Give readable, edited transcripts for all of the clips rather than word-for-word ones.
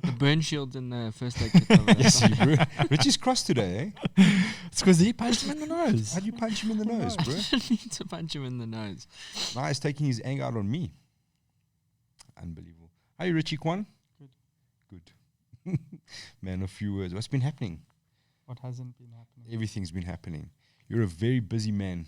The burn shield and the first aid kit. over there. Yes, you bro. Richie's crossed today, eh? It's because he punched him in the nose. How'd you punch him in the nose, bro? I need to punch him in the nose. Now he's taking his anger out on me. Unbelievable. Hi, Richie Quan. Good. Man, a few words. What's been happening? What hasn't been happening? Everything's been happening. You're a very busy man.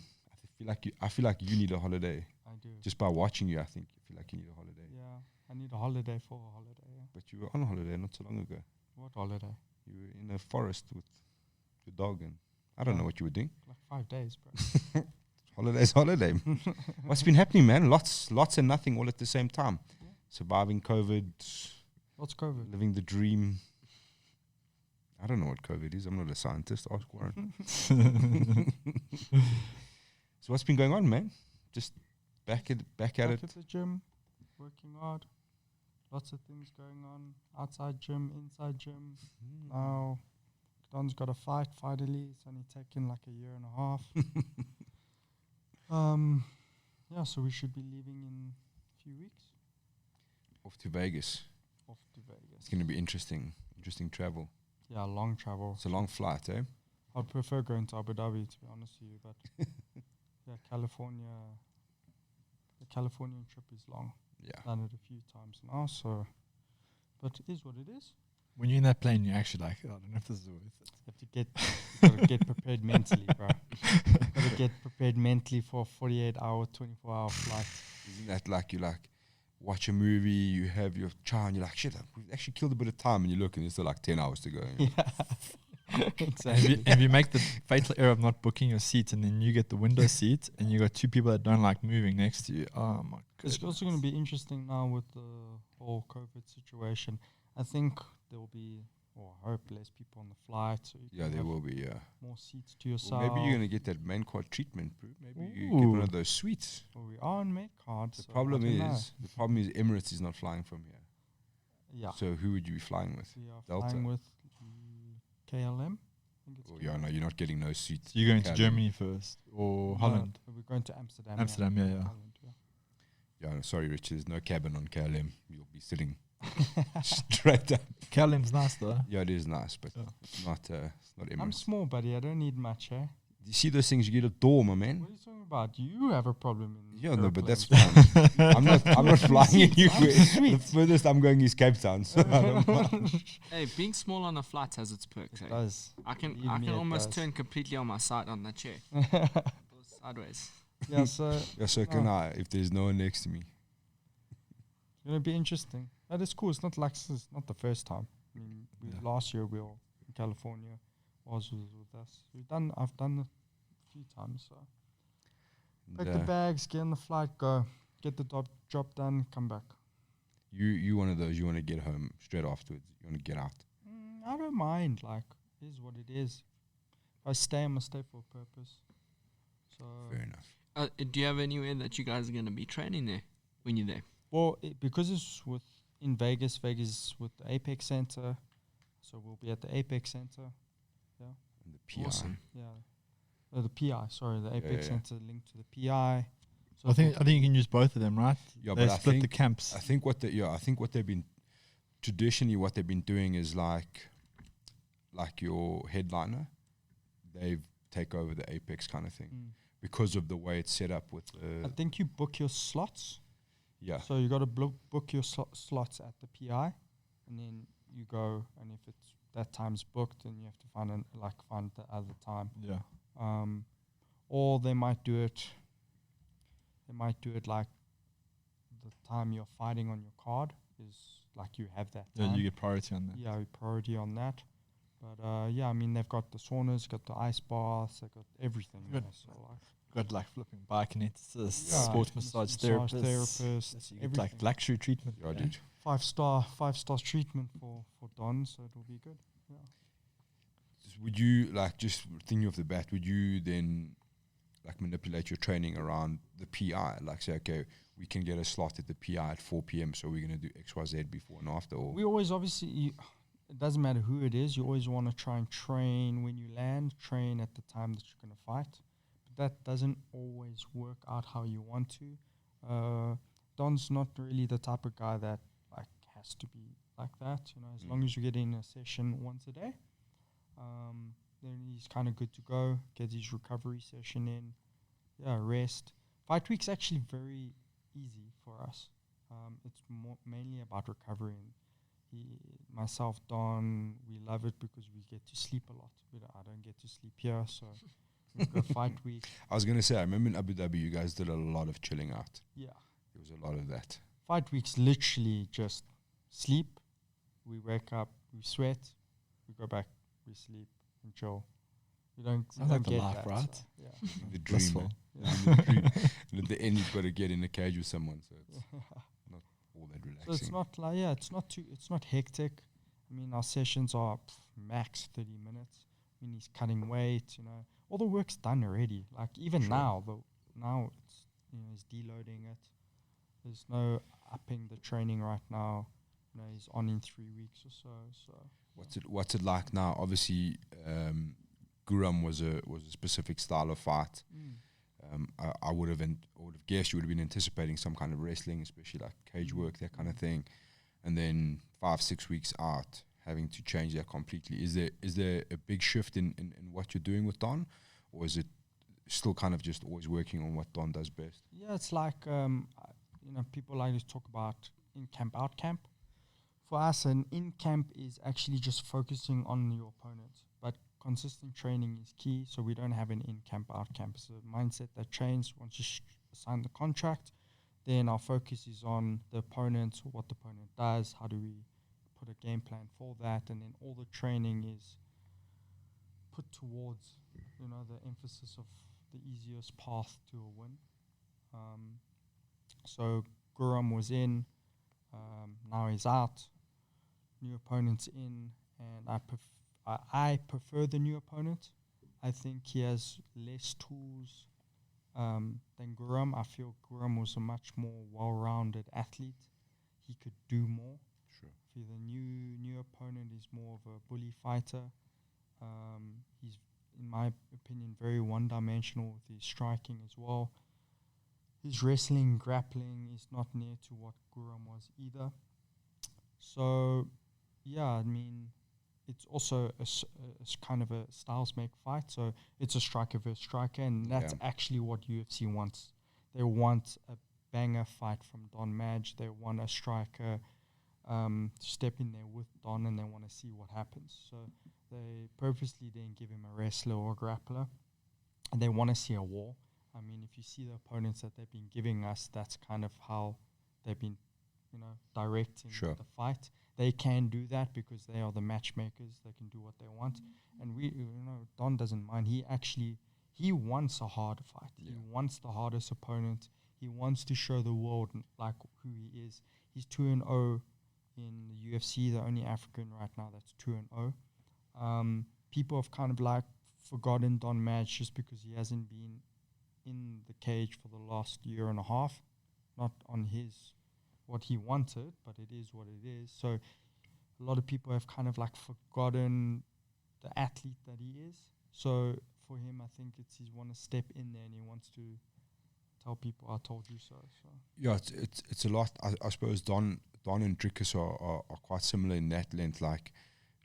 I feel like you need a holiday. I do. Just by watching you, I feel like you need a holiday. Yeah, I need a holiday for a holiday. Yeah. But you were on a holiday not so long ago. What holiday? You were in a forest with your dog, and I don't know what you were doing. Like 5 days, bro. Holiday's holiday. What's been happening, man? Lots and nothing all at the same time. Yeah. Surviving COVID. What's COVID? Living the dream. I don't know what COVID is. I'm not a scientist. Ask Warren. So what's been going on, man? Just back at Back it. at the gym, working hard. Lots of things going on. Outside gym, inside gym. Now, Don's got a fight. Finally, it's only taken like a year and a half. Yeah, so we should be leaving in a few weeks. Off to Vegas. Off to Vegas. It's going to be interesting. Interesting travel. Yeah, long travel. It's a long flight, eh? I'd prefer going to Abu Dhabi, to be honest with you, but yeah, California. The Californian trip is long. Yeah. Done it a few times now, so. But it is what it is. When you're in that plane, you're actually like, I don't know if this is worth it. You gotta get prepared mentally, bro. Gotta get prepared mentally for a 48-hour, 24-hour flight. Isn't that like you watch a movie, you have your chow, and you're like, shit, we've actually killed a bit of time, and you look, and there's still like 10 hours to go. You know? Yeah, exactly. If you make the fatal error of not booking your seat, and then you get the window seat, and you got two people that don't like moving next to you, oh my goodness. It's also going to be interesting now with the whole COVID situation. I think there will be, or I hope, less people on the flight. So you Yeah, can there have will be, yeah. more seats to yourself. Well, maybe you're going to get that main card treatment, bro. Maybe you get one of those suites. Well, we are on main cards. The problem is Emirates is not flying from here. Yeah. So who would you be flying with? We are Delta? flying with KLM. I think it's Oh, yeah, no, you're not getting those seats. So you're going to KLM. Germany first, or Holland? No, we're going to Amsterdam. Amsterdam, yeah. Holland, yeah. Yeah, no, sorry, Rich, there's no cabin on KLM. You'll be sitting straight up. KLM's nice though. Yeah, it is nice, but Yeah. it's not Emirates. I'm small, buddy. I don't need much, eh? You see those things, you get a door, my man. What are you talking about? You have a problem in Yeah, no, but that's airplanes. fine. I'm not flying anywhere. The sweet. furthest I'm going is Cape Town. So I don't mind. Hey, being small on a flight has its perks. It eh? does. I can Believe me, it almost does. turn completely on my side on that chair. Goes sideways. Yeah, so Yeah, so can I, if there's no one next to me. it's gonna be interesting. But it's cool. It's not like it's not the first time. I mean, last year we were in California. Oz was with us. I've done it a few times. So pack the bags, get on the flight, go, get the job done, come back. You one of those, you want to get home straight afterwards. You want to get out. I don't mind. Like, it is what it is. If I stay, I must stay for a purpose. So Fair enough. Do you have anywhere that you guys are going to be training there when you're there? well, because it's in Vegas. Vegas with the Apex Center, so we'll be at the Apex Center. And the PI. Awesome. Yeah, the PI. Sorry, the Apex yeah. Center linked to the PI. So I think you can use both of them, right? Yeah, They but I split the think camps. I think what they've been traditionally what they've been doing is like your headliner, they take over the Apex kind of thing because of the way it's set up with I think you book your slots. yeah. So you got to book your slots at the PI, and then you go. And if it's that time's booked, then you have to find the other time. Yeah. Or they might do it. They might do it like the time you're fighting on your card is like you have that time. Yeah, you get priority on that. Yeah, priority on that. But yeah, I mean they've got the saunas, got the ice baths, they've got everything. Good. there, so like Got like flipping bikinetics, Yeah, sports massage therapists. therapists, You get like everything. luxury treatment. Yeah, dude. 5-star treatment for Don, so it'll be good. Yeah. Would you just thinking off the bat? Would you then manipulate your training around the PI? Like say, okay, we can get a slot at the PI at 4 p.m. So we're gonna do X, Y, Z before and after. Or We always obviously it doesn't matter who it is. You always want to try and train when you land. Train at the time that you're gonna fight. But that doesn't always work out how you want to. Don's not really the type of guy that has to be like that. You know, as long as you get in a session once a day, then he's kind of good to go. Get his recovery session in. Yeah, rest. Fight week's actually very easy for us. It's mainly about recovery. Myself, Don, we love it because we get to sleep a lot. I don't get to sleep here, so we go fight week. I was going to say, I remember in Abu Dhabi, you guys did a lot of chilling out. Yeah. There was a lot of that. Fight week's literally just sleep. We wake up, we sweat, we go back, we sleep and chill. We don't, Sounds like the get life, that, right? so, yeah. The dream. Blissful. Man. The dream. And at the end, you've got to get in a cage with someone, so it's not all that relaxing. So it's not like, it's not hectic. I mean, our sessions are max 30 minutes. I mean, he's cutting weight, you know. All the work's done already. Like, even now it's, you know, he's deloading it. There's no upping the training right now. You know, he's on in 3 weeks or so. So What's it like now? Obviously, Guram was a specific style of fight. I would have guessed you would have been anticipating some kind of wrestling, especially like cage work, that kind of thing. And then 5-6 weeks out, having to change that completely. Is there a big shift in what you're doing with Don, or is it still kind of just always working on what Don does best? Yeah, it's like you know, people like to talk about in camp, out camp. For us, an in camp is actually just focusing on your opponent, but consistent training is key. So we don't have an in camp, out camp. It's a mindset that changes once you sign the contract. Then our focus is on the opponent, what the opponent does, how do we put a game plan for that, and then all the training is put towards, you know, the emphasis of the easiest path to a win. So Guram was in, now he's out, new opponent's in, and I prefer the new opponent. I think he has less tools than Guram. I feel Guram was a much more well-rounded athlete. He could do more. Sure. For the new opponent is more of a bully fighter. He's, in my opinion, very one-dimensional with his striking as well. His wrestling, grappling is not near to what Guram was either. So, yeah, I mean, it's also a kind of a styles make fight. So it's a striker versus striker, and that's actually what UFC wants. They want a banger fight from Don Madge. They want a striker step in there with Don, and they want to see what happens. So they purposely didn't give him a wrestler or a grappler, and they want to see a war. I mean, if you see the opponents that they've been giving us, that's kind of how they've been, you know, directing the fight. They can do that because they are the matchmakers. They can do what they want. And we, you know, Don doesn't mind. He wants a hard fight. Yeah. He wants the hardest opponent. He wants to show the world like who he is. He's 2-0 in the UFC, the only African right now that's 2-0. People have kind of like forgotten Don Madge just because he hasn't been in the cage for the last year and a half, not on what he wanted, but it is what it is. So a lot of people have kind of like forgotten the athlete that he is. So for him, I think he wants to step in there and he wants to tell people, I told you so. Yeah, it's a lot. I suppose Don and Drickus are quite similar in that length. Like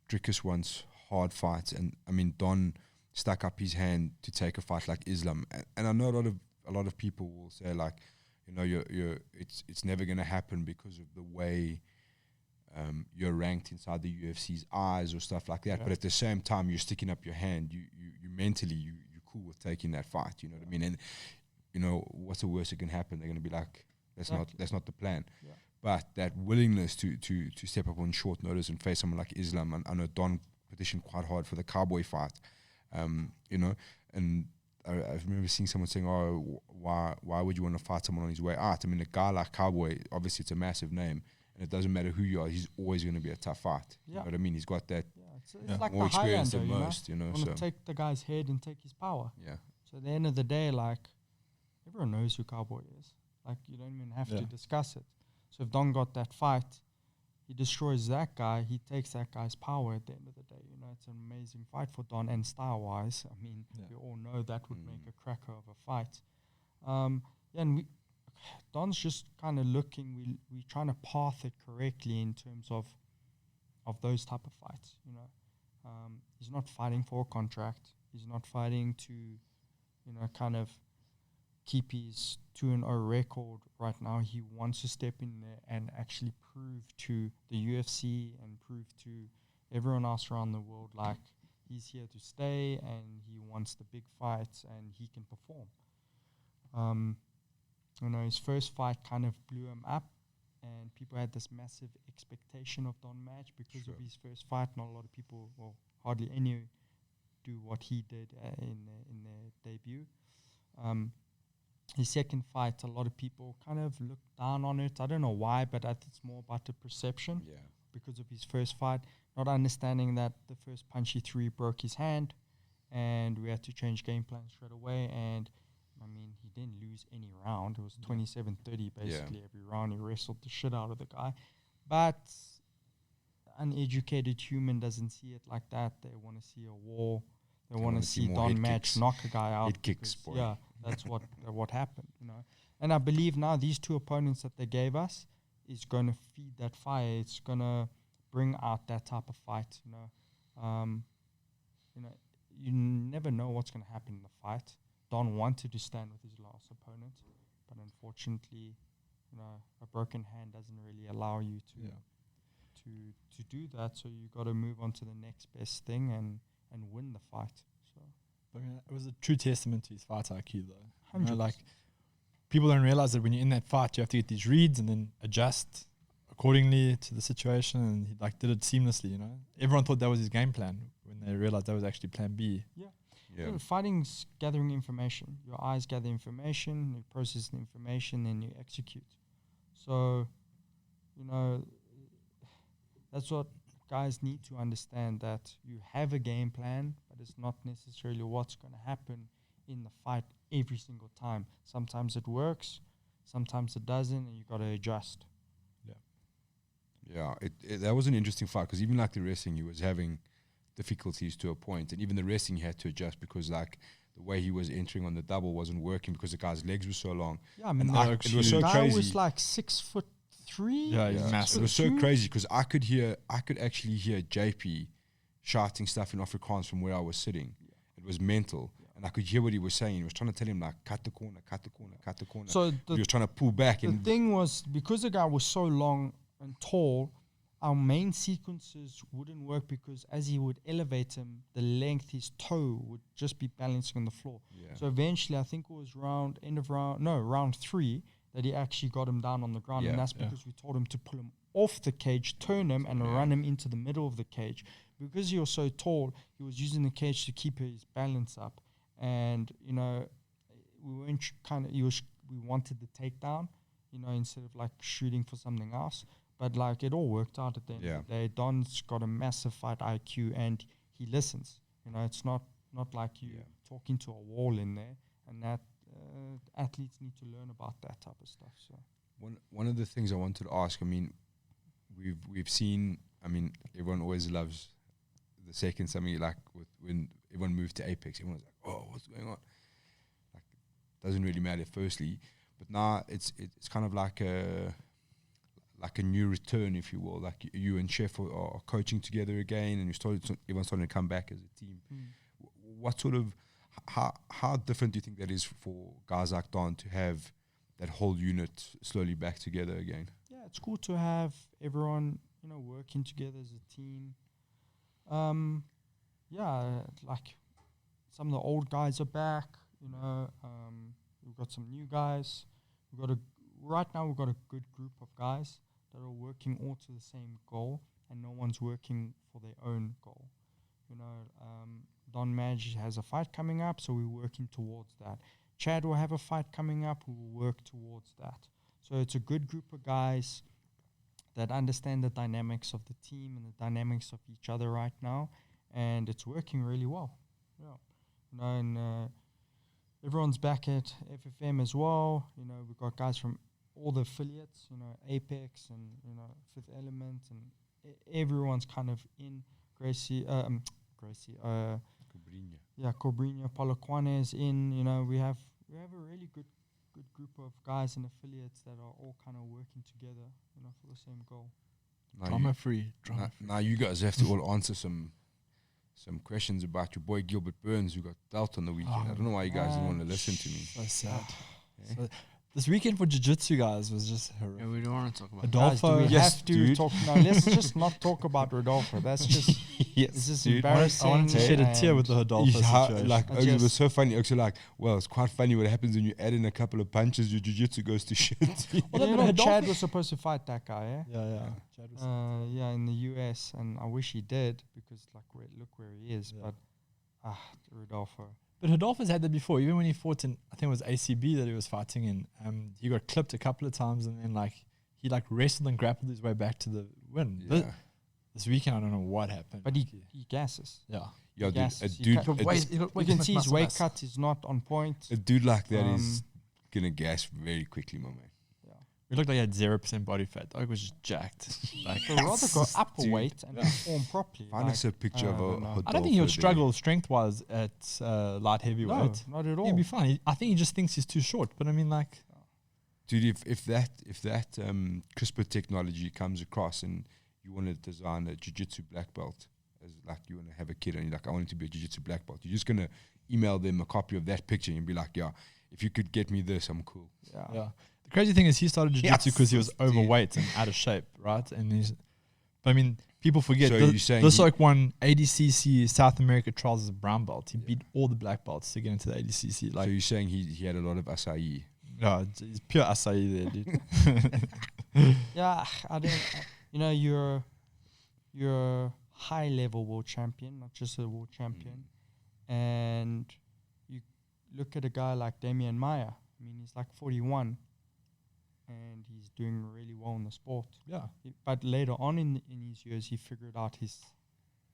Drickus wants hard fights, and I mean Don stuck up his hand to take a fight like Islam, and I know a lot of people will say like, you know, it's never going to happen because of the way you're ranked inside the UFC's eyes or stuff like that. Yeah. But at the same time, you're sticking up your hand. You mentally you're cool with taking that fight. You know what I mean? And you know what's the worst that can happen? They're going to be like, that's not the plan. Yeah. But that willingness to step up on short notice and face someone like Islam, and I know Don petitioned quite hard for the Cowboy fight. You know, and I remember seeing someone saying, "Oh, why would you want to fight someone on his way out?" I mean, a guy like Cowboy, obviously, it's a massive name, and it doesn't matter who you are; he's always going to be a tough fight. Yeah. You know what I mean? He's got that it's like more the experience Highlander, than most. You know, want to take the guy's head and take his power. Yeah. So at the end of the day, like everyone knows who Cowboy is. Like you don't even have to discuss it. So if Don got that fight, he destroys that guy. He takes that guy's power at the end of the day. You know, it's an amazing fight for Don, and style-wise, I mean, we all know that would make a cracker of a fight. And Don's just kind of looking. We're trying to path it correctly in terms of of those type of fights. You know, he's not fighting for a contract. He's not fighting to, you know, kind of keep his 2-0 record right now. He wants to step in there and actually prove to the UFC and prove to everyone else around the world like he's here to stay and he wants the big fights and he can perform. You know, his first fight kind of blew him up, and people had this massive expectation of Don Match because of his first fight. Not a lot of people, well, hardly any, do what he did in their debut. His second fight, a lot of people kind of looked down on it. I don't know why, but I think it's more about the perception. Yeah. Because of his first fight, not understanding that the first punch he threw broke his hand, and we had to change game plan straight away. And I mean, he didn't lose any round. It was 27-30 basically every round. He wrestled the shit out of the guy. But uneducated human doesn't see it like that. They want to see a war. They want to see Don Match knock a guy out. Head kicks, boy. Yeah, that's what happened, you know. And I believe now these two opponents that they gave us is going to feed that fire. It's going to bring out that type of fight, you know. You know, you never know what's going to happen in the fight. Don wanted to stand with his last opponent, but unfortunately, you know, a broken hand doesn't really allow you to do that. So you got to move on to the next best thing and win the fight. So, I mean, it was a true testament to his fight IQ, though. 100%. You know, like, people don't realize that when you're in that fight, you have to get these reads and then adjust accordingly to the situation. And he like did it seamlessly. You know, everyone thought that was his game plan when they realized that was actually Plan B. Yeah. You know, fighting's gathering information. Your eyes gather information, you process the information, then you execute. So, you know, that's what guys need to understand, that you have a game plan, but it's not necessarily what's going to happen in the fight every single time. Sometimes it works, sometimes it doesn't, and you got to adjust. Yeah, that was an interesting fight because even like the wrestling, he was having difficulties to a point, and even the wrestling he had to adjust because like the way he was entering on the double wasn't working because the guy's legs were so long. Yeah, I mean, it was so the guy crazy. was like 6'3". Yeah, he's massive. It was so crazy because I could actually hear JP shouting stuff in Afrikaans from where I was sitting. Yeah. It was mental. Yeah. And I could hear what he was saying. He was trying to tell him, like, cut the corner, cut the corner, cut the corner. So he was trying to pull back. The thing was, because the guy was so long and tall, our main sequences wouldn't work because as he would elevate him, the length, his toe would just be balancing on the floor. Yeah. So eventually, I think it was round 3, that he actually got him down on the ground. And that's because we told him to pull him off the cage, turn him, and run him into the middle of the cage. Because he was so tall, he was using the cage to keep his balance up. And, you know, we weren't we wanted the takedown, you know, instead of like shooting for something else. But like it all worked out at the end of the day. Don's got a massive fight IQ and he listens. You know, it's not like you talking to a wall in there, and that athletes need to learn about that type of stuff. So one of the things I wanted to ask, I mean, we've seen, I mean, everyone always loves the second something like when everyone moved to Apex, everyone was like, oh, what's going on? Like, doesn't really matter firstly, but now it's kind of like a new return, if you will. Like you and Chef are coaching together again, and everyone's starting to come back as a team. What sort of how different do you think that is for guys like Don to have that whole unit slowly back together again? Yeah, it's cool to have everyone, you know, working together as a team. Like some of the old guys are back. You know, we've got some new guys. Right now we've got a good group of guys that are working all to the same goal, and no one's working for their own goal. You know, Don Madge has a fight coming up, so we're working towards that. Chad will have a fight coming up, we will work towards that. So it's a good group of guys that understand the dynamics of the team and the dynamics of each other right now, and it's working really well. Yeah, you know, and everyone's back at FFM as well. You know, we've got guys from all the affiliates, you know, Apex and, you know, Fifth Element, and everyone's kind of in. Cobrinha, Polokwane is in. You know, we have a really good group of guys and affiliates that are all kind of working together, you know, for the same goal. Drama free. Now you guys have to all answer some questions about your boy Gilbert Burns, who got dealt on the weekend. I don't know why you guys didn't want to listen to me. So sad. So this weekend for jiu-jitsu, guys, was just horrific. Yeah, we don't want to talk about Guys, do we Yes, have to dude. talk? No, let's just not talk about Rodolfo. That's just it's just embarrassing. I wanted to shed a tear with the Rodolfo situation. Like I it was just- so funny. Actually, like, well, it's quite funny what happens when you add in a couple of punches. Your jiu-jitsu goes to shit. Well, You but know, Rodolfo- Chad was supposed to fight that guy, eh? Yeah. Chad was Yeah, in the US, and I wish he did because look where he is. Yeah. But Rodolfo. But Rodolfo's had that before. Even when he fought in, I think it was ACB that he was fighting in. He got clipped a couple of times, and then he wrestled and grappled his way back to the win. Yeah, This weekend, I don't know what happened. But he gasses. yeah. yeah, dude, Yes, a he dude, cut- a, You can see his weight cut is not on point. a dude like that is Um, gonna gas very quickly, my man. It looked like he had 0% body fat. Dog was just jacked. So rather go up a Dude. weight and perform properly. Find us a picture of don't know. I don't think he would Rodolfo struggle strength-wise at light No, heavyweight. not at all. He'd be fine. I think he just thinks he's too short. But I mean, Dude, if that CRISPR technology comes across and you want to design a jiu-jitsu black belt, as like you want to have a kid and you're like, I want him to be a jiu-jitsu black belt, you're just gonna email them a copy of that picture and be like, yeah, if you could get me this, I'm cool. yeah. The crazy thing is he started jiu-jitsu because he was dude. overweight and out of shape, right? And but I mean, people forget. So this you're saying this he- like won ADCC South America trials as a brown belt. He beat all the black belts to get into the ADCC. So Like, you're saying he had a lot of acai. yeah, he's pure acai there, dude. Yeah, I don't. You know, you're a high level world champion, not just a world champion. And you look at a guy like Damian Maya. I mean, he's like 41, and he's doing really well in the sport. Yeah. But later on in his years, he figured out his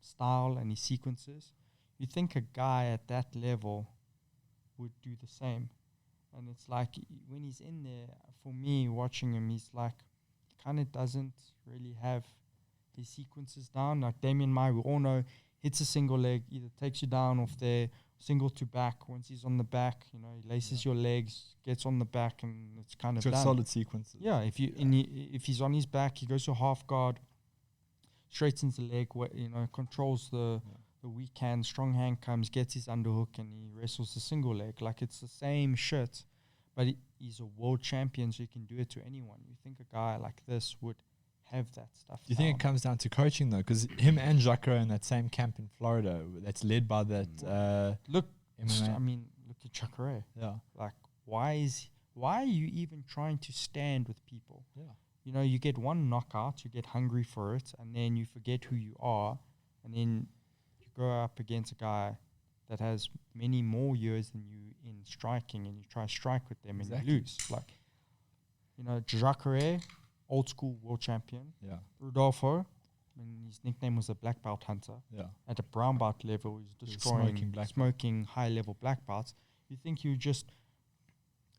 style and his sequences. You think a guy at that level would do the same. And it's like when he's in there, for me, watching him, he's like, kind of doesn't really have his sequences down. Like Damien Mai, we all know, hits a single leg, either takes you down off there, single to back. Once he's on the back, you know, he laces your legs, gets on the back, and it's kind of He's got done. solid sequences. Yeah, if he's on his back, he goes to half guard, straightens the leg, you know, controls the weak hand, strong hand comes, gets his underhook, and he wrestles the single leg. Like, it's the same shit, but he's a world champion, so he can do it to anyone. You think a guy like this would have that stuff? Do you think it comes down to coaching though? Because him and Jacques are in that same camp in Florida that's led by that Look, MMA. I mean, look at Chakra. Yeah. Like, why are you even trying to stand with people? Yeah. You know, you get one knockout, you get hungry for it, and then you forget who you are, and then you go up against a guy that has many more years than you in striking, and you try to strike with them and Exactly. you lose. Like, you know, Jacare, old school world champion. Yeah. Rodolfo, and his nickname was the black belt hunter. Yeah. At a brown belt level, he's He was destroying, smoking smoking high level black belts. You think you just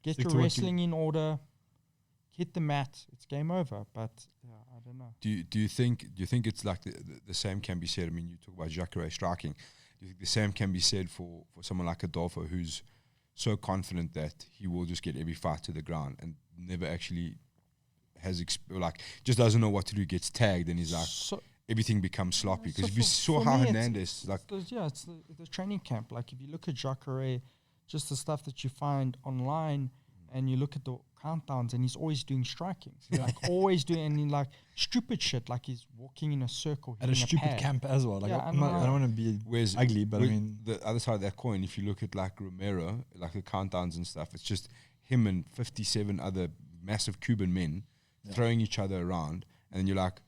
get Stick your to what you- wrestling in order, hit the mat, it's game over. But yeah, I don't know. Do you think it's like the same can be said? I mean, you talk about Jacare striking. Do you think the same can be said for someone like Adolfo, who's so confident that he will just get every fight to the ground and never actually has just doesn't know what to do, gets tagged, and he's like, So everything becomes sloppy. Because So if you for- saw for how me, Hernandez, like, it's the training camp. Like, if you look at Jacare, just the stuff that you find online, and you look at the countdowns, and he's always doing striking, like always doing, and he, like, stupid shit, like he's walking in a circle At a hitting stupid pad. camp as well. Like, Yeah, I don't want to be where's ugly, but I mean, the other side of that coin, if you look at like Romero, like the countdowns and stuff, it's just him and 57 other massive Cuban men throwing each other around, and then you're like,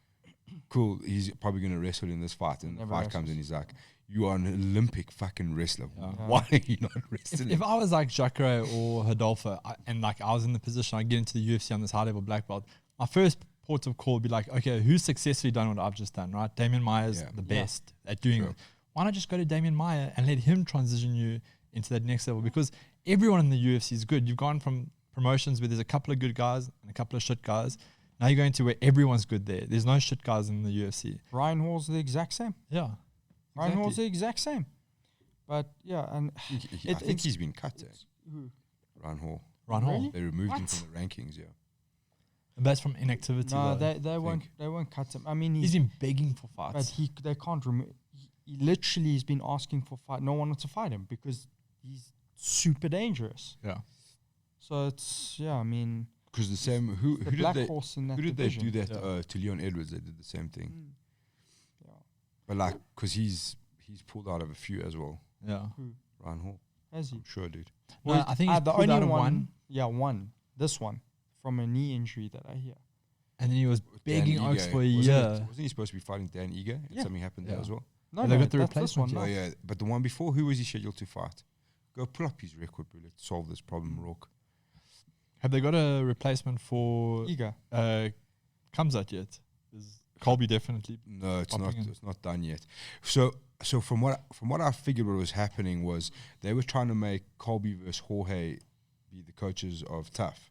cool, he's probably going to wrestle in this fight, and Never the fight comes and he's like, you are an Olympic fucking wrestler. Why are you not wrestling? if I was like Jacare or Rodolfo, and like I was in the position, I get into the UFC on this high level black belt, my first port of call would be like, okay, who's successfully done what I've just done, right? Damien Maya's Yeah. the Yeah. best at doing Sure. it. Why not just go to Damien Maya and let him transition you into that next level? Because everyone in the UFC is good. You've gone from promotions where there's a couple of good guys and a couple of shit guys. Now you're going to where everyone's good there. There's no shit guys in the UFC. Ryan Hall's the exact same. Yeah. Ryan Hall's Exactly. the exact same. But yeah, and I think it's- he's been cut, who? Ryan Hall. Ryan Hall. Really? They removed him What? from the rankings, yeah. And that's from inactivity. No, though. they won't cut him. I mean, He's been begging for but fights. they can't remove. He literally has been asking for fight. No one wants to fight him because he's super dangerous. Yeah. So it's I mean, Because the same who the did black they horse in that who did division. they do that Yeah. to Leon Edwards? They did the same thing, Yeah. but like because he's pulled out of a few as well. Yeah. Who Ryan Hall, has he? I'm sure, dude. No, I think he's the pulled only out of one. one. Yeah, one. This one from a knee injury that I hear. And then he was begging Dan Oaks Ige. for a Wasn't year. wasn't he supposed to be fighting Dan Ige? And Yeah. something happened there Yeah. as well. No, But they got the that's this replacement, one. Oh no. yeah, but the one before, who was he scheduled to fight? Go pull up his record, bro. Let's solve this problem, Rourke. Have they got a replacement for Iga. Kamzat yet? Is Colby definitely? No, it's Popping not. in. It's not done yet. So from what I figured, what was happening was they were trying to make Colby versus Jorge be the coaches of Tough,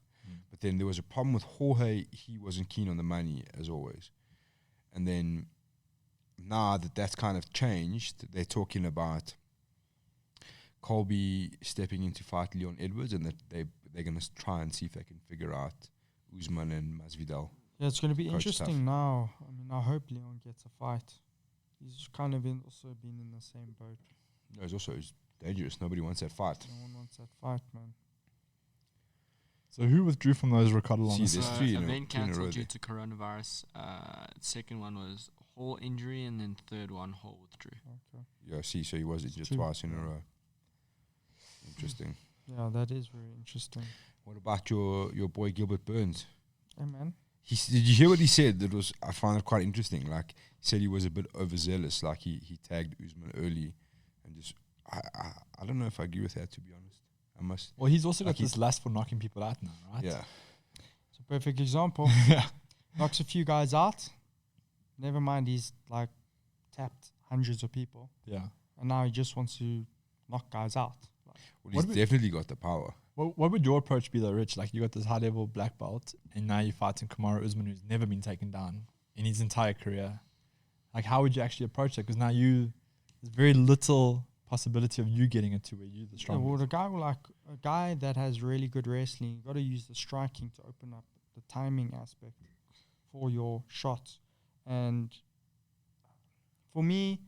but then there was a problem with Jorge. He wasn't keen on the money as always, and then now that that's kind of changed, they're talking about Colby stepping in to fight Leon Edwards, and that they're going to try and see if they can figure out Usman and Masvidal. Yeah, it's going to be Coach interesting Tough. now. I mean, I hope Leon gets a fight. He's kind of also been in the same boat. No, it's dangerous. Nobody wants that fight. No one wants that fight, man. So who withdrew from those Ricardo See, Lamas? there's So three in a event row cancelled due there. to coronavirus. Second one was Hall injury, and then third one Hall withdrew. Okay. Yeah, see, so he was injured two. twice in a row. Interesting. Yeah, that is very interesting. What about your boy Gilbert Burns? Hey, man. Did you hear what he said? That was, I found it quite interesting. Like, he said he was a bit overzealous. Like he tagged Usman early, and just I don't know if I agree with that, to be honest. I must. Well, he's also Like got this lust for knocking people out now, right? Yeah. It's a perfect example. Yeah. Knocks a few guys out. Never mind, he's like tapped hundreds of people, Yeah. and now he just wants to knock guys out. Like, Well, What he's do we- definitely got the power. What would your approach be though, Rich? Like you got this high level black belt, and now you're fighting Kamaru Usman, who's never been taken down in his entire career. Like, how would you actually approach that? Because now there's very little possibility of you getting it to where you're the yeah, strongest. well, a guy that has really good wrestling, you got to use the striking to open up the timing aspect for your shots. And for me,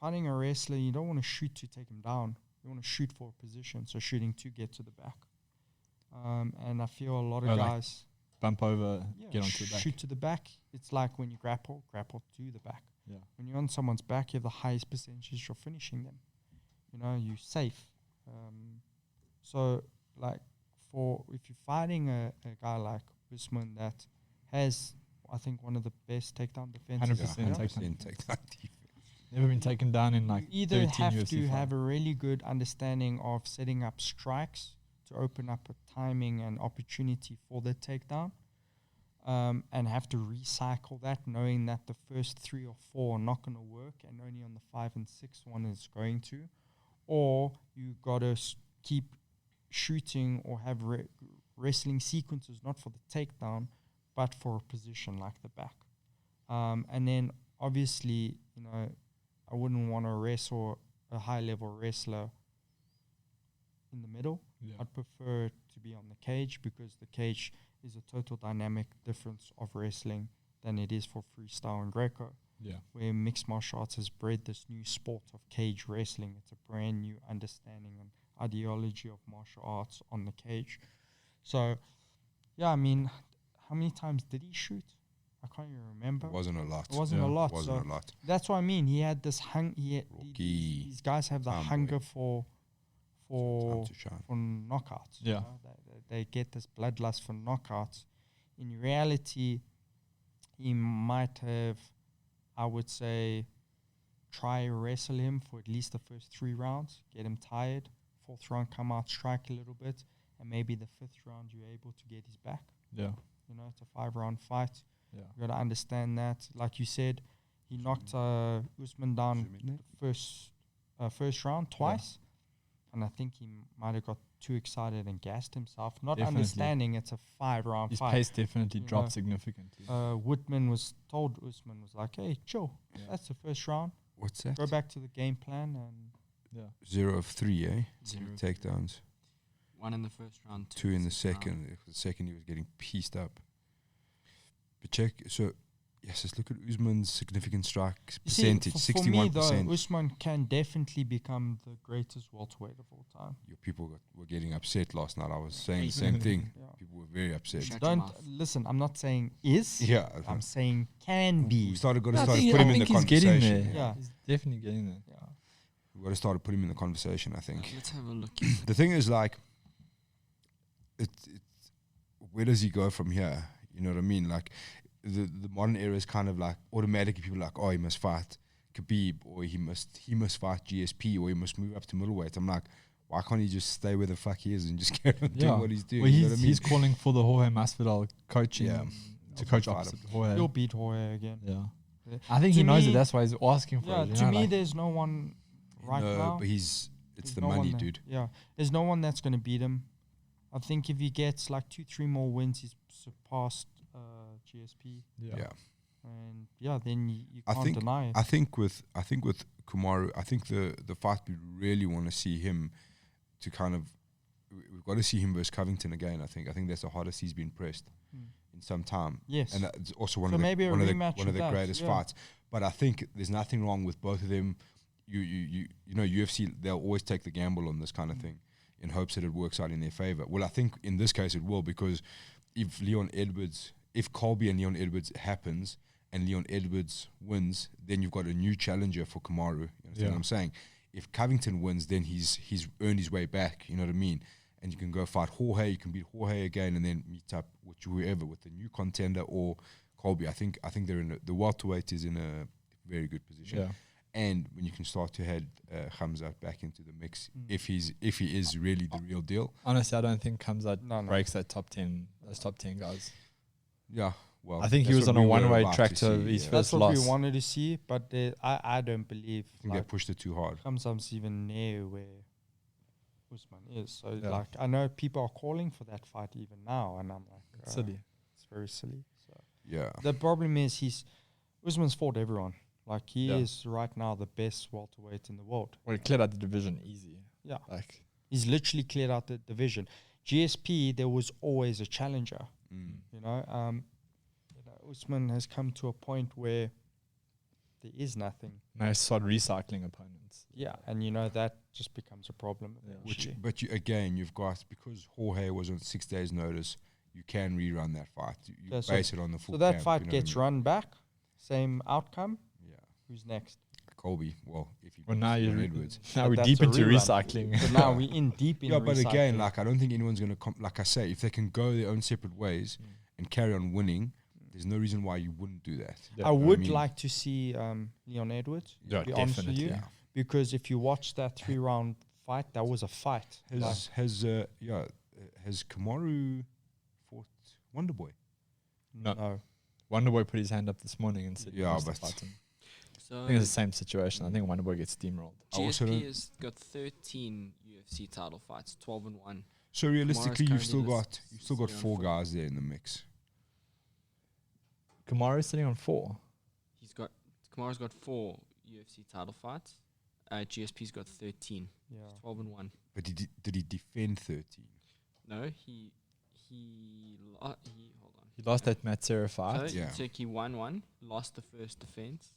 fighting a wrestler, you don't want to shoot to take him down. You want to shoot for a position, so shooting to get to the back. And I feel a lot of Oh, like guys Bump over, get onto the back. shoot to the back. It's like when you grapple to the back. Yeah. When you're on someone's back, you have the highest percentage of finishing them. You know, you're safe. So, like, if you're fighting a guy like Usman that has, I think, one of the best takedown defenses. 100% Yeah, takedown. 100% takedown defense. Never been taken down in like You either 13 have UFC to fights. have a really good understanding of setting up strikes to open up a timing and opportunity for the takedown, and have to recycle that, knowing that the first 3 or 4 are not going to work, and only on the 5 and 6 one is going to, or you got to keep shooting or have wrestling sequences not for the takedown, but for a position like the back, and then obviously, you know, I wouldn't want to wrestle a high-level wrestler in the middle. Yeah. I'd prefer it to be on the cage, because the cage is a total dynamic difference of wrestling than it is for freestyle and Greco, Yeah. where mixed martial arts has bred this new sport of cage wrestling. It's a brand new understanding and ideology of martial arts on the cage. So, yeah, I mean, how many times did he shoot? I can't even remember. It wasn't a lot. It wasn't Yeah. a lot. Wasn't So a lot. that's what I mean. He had this Rookie. these guys have the Tomboy. hunger for Time to shine. knockouts. Yeah. You know? They get this bloodlust for knockouts. In reality, he might have, I would say, try wrestle him for at least the first 3 rounds, get him tired. 4th round, come out, strike a little bit, and maybe the 5th round you're able to get his back. Yeah. You know, it's a 5-round fight. Yeah. You got to understand that. Like you said, he knocked Usman down the first round twice, and I think he might have got too excited and gassed himself, not Definitely. understanding it's a 5-round His fight. pace definitely You dropped know, significantly. Woodman was told, Usman was like, "Hey, chill. Yeah. That's the first round. What's that? Go back to the game plan." And Yeah. 0 of 3, eh? Zero. Takedowns. One in the first round, two in the second round. second. The second he was getting pieced up. But check, so yes, let's look at Usman's significant strike You see, percentage, for me 61%. though, Usman can definitely become the greatest welterweight of all time. Your people were getting upset last night. I was saying the same thing. Yeah. People were very upset. Shut your Don't mouth. listen. I'm not saying is. Yeah, I'm saying can be. we got to I start think- put him I in the think he's getting conversation. there. Yeah. He's definitely getting there. Yeah. We got to start to put him in the conversation. I think. Let's have a look. The thing is, like, where does he go from here? You know what I mean? Like, the modern era is kind of like automatically people are like, oh, he must fight Khabib, or he must fight GSP, or he must move up to middleweight. I'm like, why can't he just stay where the fuck he is and just carry on doing what he's doing? Well, you know what I mean? he's calling for the Jorge Masvidal coaching Yeah. to coach Fight opposite him. Jorge. He'll beat Jorge again. Yeah. Yeah. I think To he knows me- it. That's why he's asking for Yeah. it. you To know, me, like- there's no one right no, now. but it's There's the no one money, that- dude. Yeah. There's no one that's going to beat him. I think if he gets like 2-3 more wins, he's surpassed GSP. Yeah. And yeah, then you I can't think- deny it. I think with Kamaru, I think the fight we really want to see him to kind of, we've got to see him versus Covington again. I think that's the hardest he's been pressed in some time. Yes. And that's also one So of the maybe a rematch one of of the that, greatest yeah. fights. But I think there's nothing wrong with both of them. You know, UFC, they'll always take the gamble on this kind of thing in hopes that it works out in their favor. Well, I think in this case it will, because if Colby and Leon Edwards happens and Leon Edwards wins, then you've got a new challenger for Kamaru. You understand what I'm saying? If Covington wins, then he's earned his way back. You know what I mean? And you can go fight Jorge. You can beat Jorge again, and then meet up with whoever, with the new contender or Colby. I think they're in the welterweight is in a very good position. Yeah. And when you can start to head Khamzat back into the mix, if he is really the real deal. Honestly, I don't think Khamzat No. breaks those top 10 guys. Yeah, well, I think he that's was what on a we were one-way about track to to see, his yeah. first That's what loss. we wanted to see, but I don't believe I think they like pushed it too hard. Khamzat's even near where Usman is. So Yeah. like I know people are calling for that fight even now, and I'm like, It's silly. It's very silly. So Yeah, the problem is Usman's fought everyone. Like he Yeah. is right now the best welterweight in the world. Well, he cleared out the division easy. Yeah. Like, He's literally cleared out the division. GSP, there was always a challenger. Mm. You know, Usman has come to a point where there is nothing. now he started recycling opponents. Yeah, and you know that just becomes a problem. Yeah. eventually. But you've got, because Jorge was on 6 days' notice, you can rerun that fight. You Yeah, so- base it on the full So that camp, fight you know what I gets mean? run back, same outcome. Yeah, Who's next? Colby. Well, if he Well, beats now Leon you're Edwards. now But we're that's deep a into rerun. recycling. So now we're in deep in Yeah, but again, recycling. like I don't think anyone's gonna like I say, if they can go their own separate ways and carry on winning, there's no reason why you wouldn't do that. Yeah. I You know what would mean? like to see Leon Edwards. Yeah, to be honest with definitely. you, Yeah. because if you watch that 3-round fight, that was a fight. Like, Has Kamaru fought Wonderboy? No. Wonderboy put his hand up this morning and said, he Yeah, wants to but- fight him. So I think it's the same situation. I think Wonderboy gets steamrolled. I also GSP don't- has got 13 UFC title fights, 12-1. So realistically, you've still currently got lists 4 0-4. guys there in the mix. Kamaru's sitting on 4. Kamaru's got 4 UFC title fights. GSP's got 13. yeah. 12-1. But did he defend 13? No, he hold on. He lost that Matsera fight. So Yeah. he won one, lost the first defense,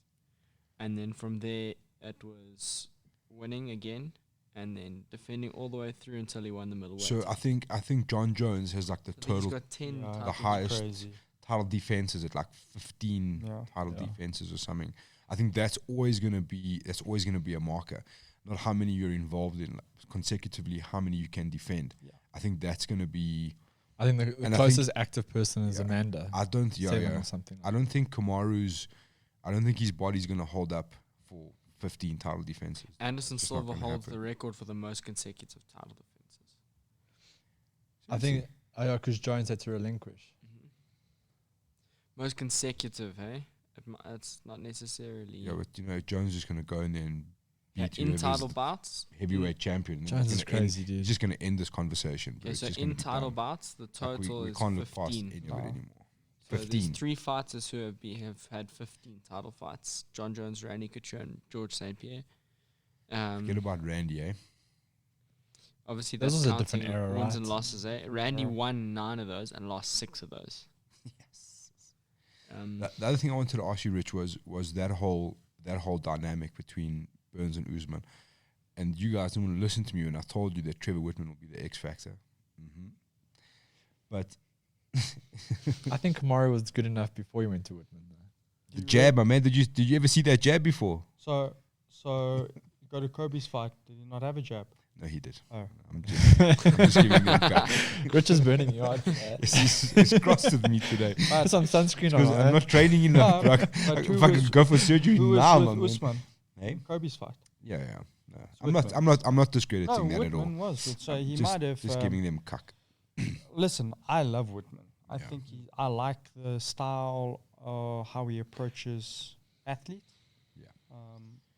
and then from there it was winning again, and then defending all the way through until he won the middleweight. So I think John Jones has like the I think he's total got 10 Yeah, title the highest Crazy. title defenses at like 15 Yeah. title Yeah. defenses or something. I think that's always gonna be a marker, not how many you're involved in, like consecutively, how many you can defend. Yeah. I think that's gonna be. I think the And I closest active person is Yeah. Amanda. I don't. 7 or something. I don't think Kamaru's. I don't think his body's gonna hold up for 15 title defenses. Anderson It's not Silva gonna holds happen. the record for the most consecutive title defenses. I think, because Jones had to relinquish. Most consecutive, hey? It's not necessarily Yeah, but Jones is gonna go in there and beat in whoever's title the bouts. heavyweight champion. and Jones he's is gonna end- crazy, dude. He's just gonna end this conversation. bro. Okay, It's so just gonna in be title done. bouts, the Like, total we is can't look past 15. any of it No. anymore. So there's 15. 3 fighters who have had 15 title fights: John Jones, Randy Couture, and George St. Pierre. Forget about Randy, eh? Obviously, This that's was a counting different era, wins and right? losses. Randy Yeah. won 9 of those and lost 6 of those. Yes. Um, The other thing I wanted to ask you, Rich, was that whole dynamic between Burns and Usman, and you guys didn't want to listen to me when I told you that Trevor Whitman will be the X factor. But I think Kamaru was good enough before he went to Whitman. Though. the jab, my man, did you ever see that jab before? So you go to Kobe's fight. Did he not have a jab? No, he did. Oh. I'm just giving them back. Rich is burning you hard. He's crossed with me today. Put some sunscreen Because on. I'm not training enough, No, bro. but I who fucking was- go for surgery Who now, was my with man. Usman? Hey? Kobe's fight. Yeah. No. Whitman. I'm not discrediting No, that at all. Whitman was. But so he just, might have. just giving them cuck. Listen, I love Whitman. I Yeah. think I like the style how he approaches athletes. Yeah.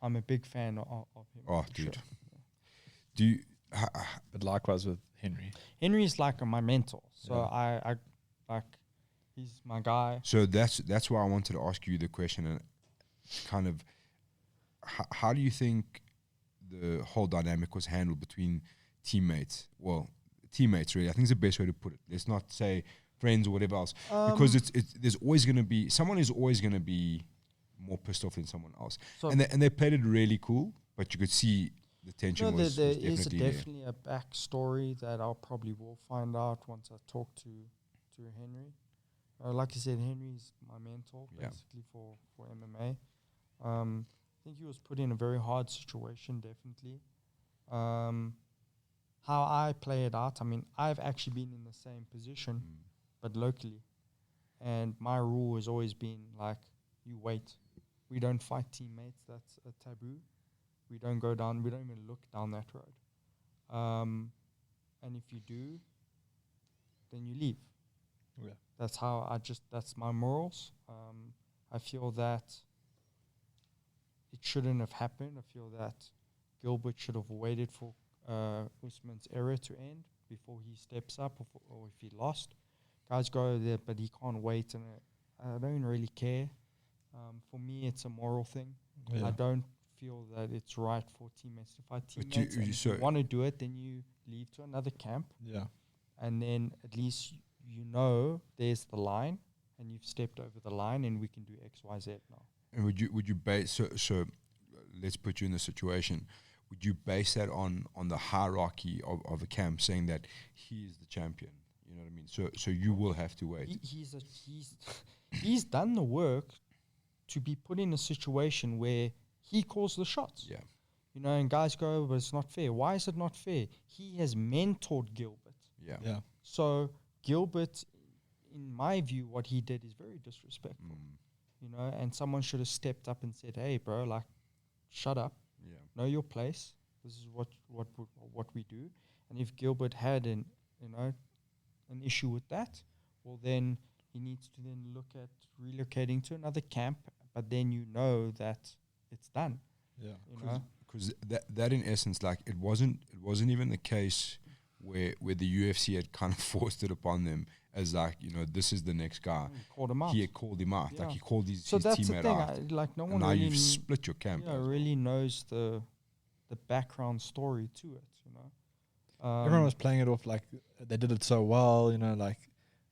I'm a big fan of him. Oh, for dude. sure. Do you? But likewise with Henry. Henry's like my mentor. So Yeah. I like he's my guy. So that's why I wanted to ask you the question, and kind of, how do you think the whole dynamic was handled between teammates? Well, teammates, really. I think is the best way to put it. Let's not say friends or whatever else, because it's there's always going to be someone is always going to be more pissed off than someone else, So and they played it really cool, but you could see the tension no, was there definitely is there. definitely a backstory that I'll probably will find out once I talk to Henry. Like I said, Henry's my mentor Yeah. basically for MMA. I think he was put in a very hard situation, definitely. How I play it out, I mean, I've actually been in the same position, but locally. And my rule has always been like, you wait. We don't fight teammates. That's a taboo. We don't go down. We don't even look down that road. And if you do, then you leave. Yeah. That's how that's my morals. I feel that it shouldn't have happened. I feel that Gilbert should have waited for Usman's era to end before he steps up, or if he lost. Guys go there, but he can't wait, and I don't really care. For me, it's a moral thing. Yeah. I don't feel that it's right for teammates to fight But teammates. And if you so- want to do it, then you leave to another camp, Yeah. and then at least you know there's the line, and you've stepped over the line, and we can do X, Y, Z now. And would you base so let's put you in the situation. Would you base that on the hierarchy of a camp, saying that he is the champion? You know what I mean? So you will have to wait. He's done the work to be put in a situation where he calls the shots. Yeah. You know, and guys go, but it's not fair. Why is it not fair? He has mentored Gilbert. Yeah. Yeah. So Gilbert, in my view, what he did is very disrespectful. You know, and someone should have stepped up and said, "Hey, bro, like, shut up. Yeah. Know your place. This is what we do." And if Gilbert had an issue with that, well, then he needs to then look at relocating to another camp. But then you know that it's done. Yeah. You know, Because that in essence, like it wasn't even the case where the UFC had kind of forced it upon them as like, you know, this is the next guy. he called him out. He had called him out. Yeah. Like he called his So that's the teammate thing. out. Like no And one now really you've split your camp. really knows the background story to it. You know, Everyone was playing it off like they did it so well, you know, like,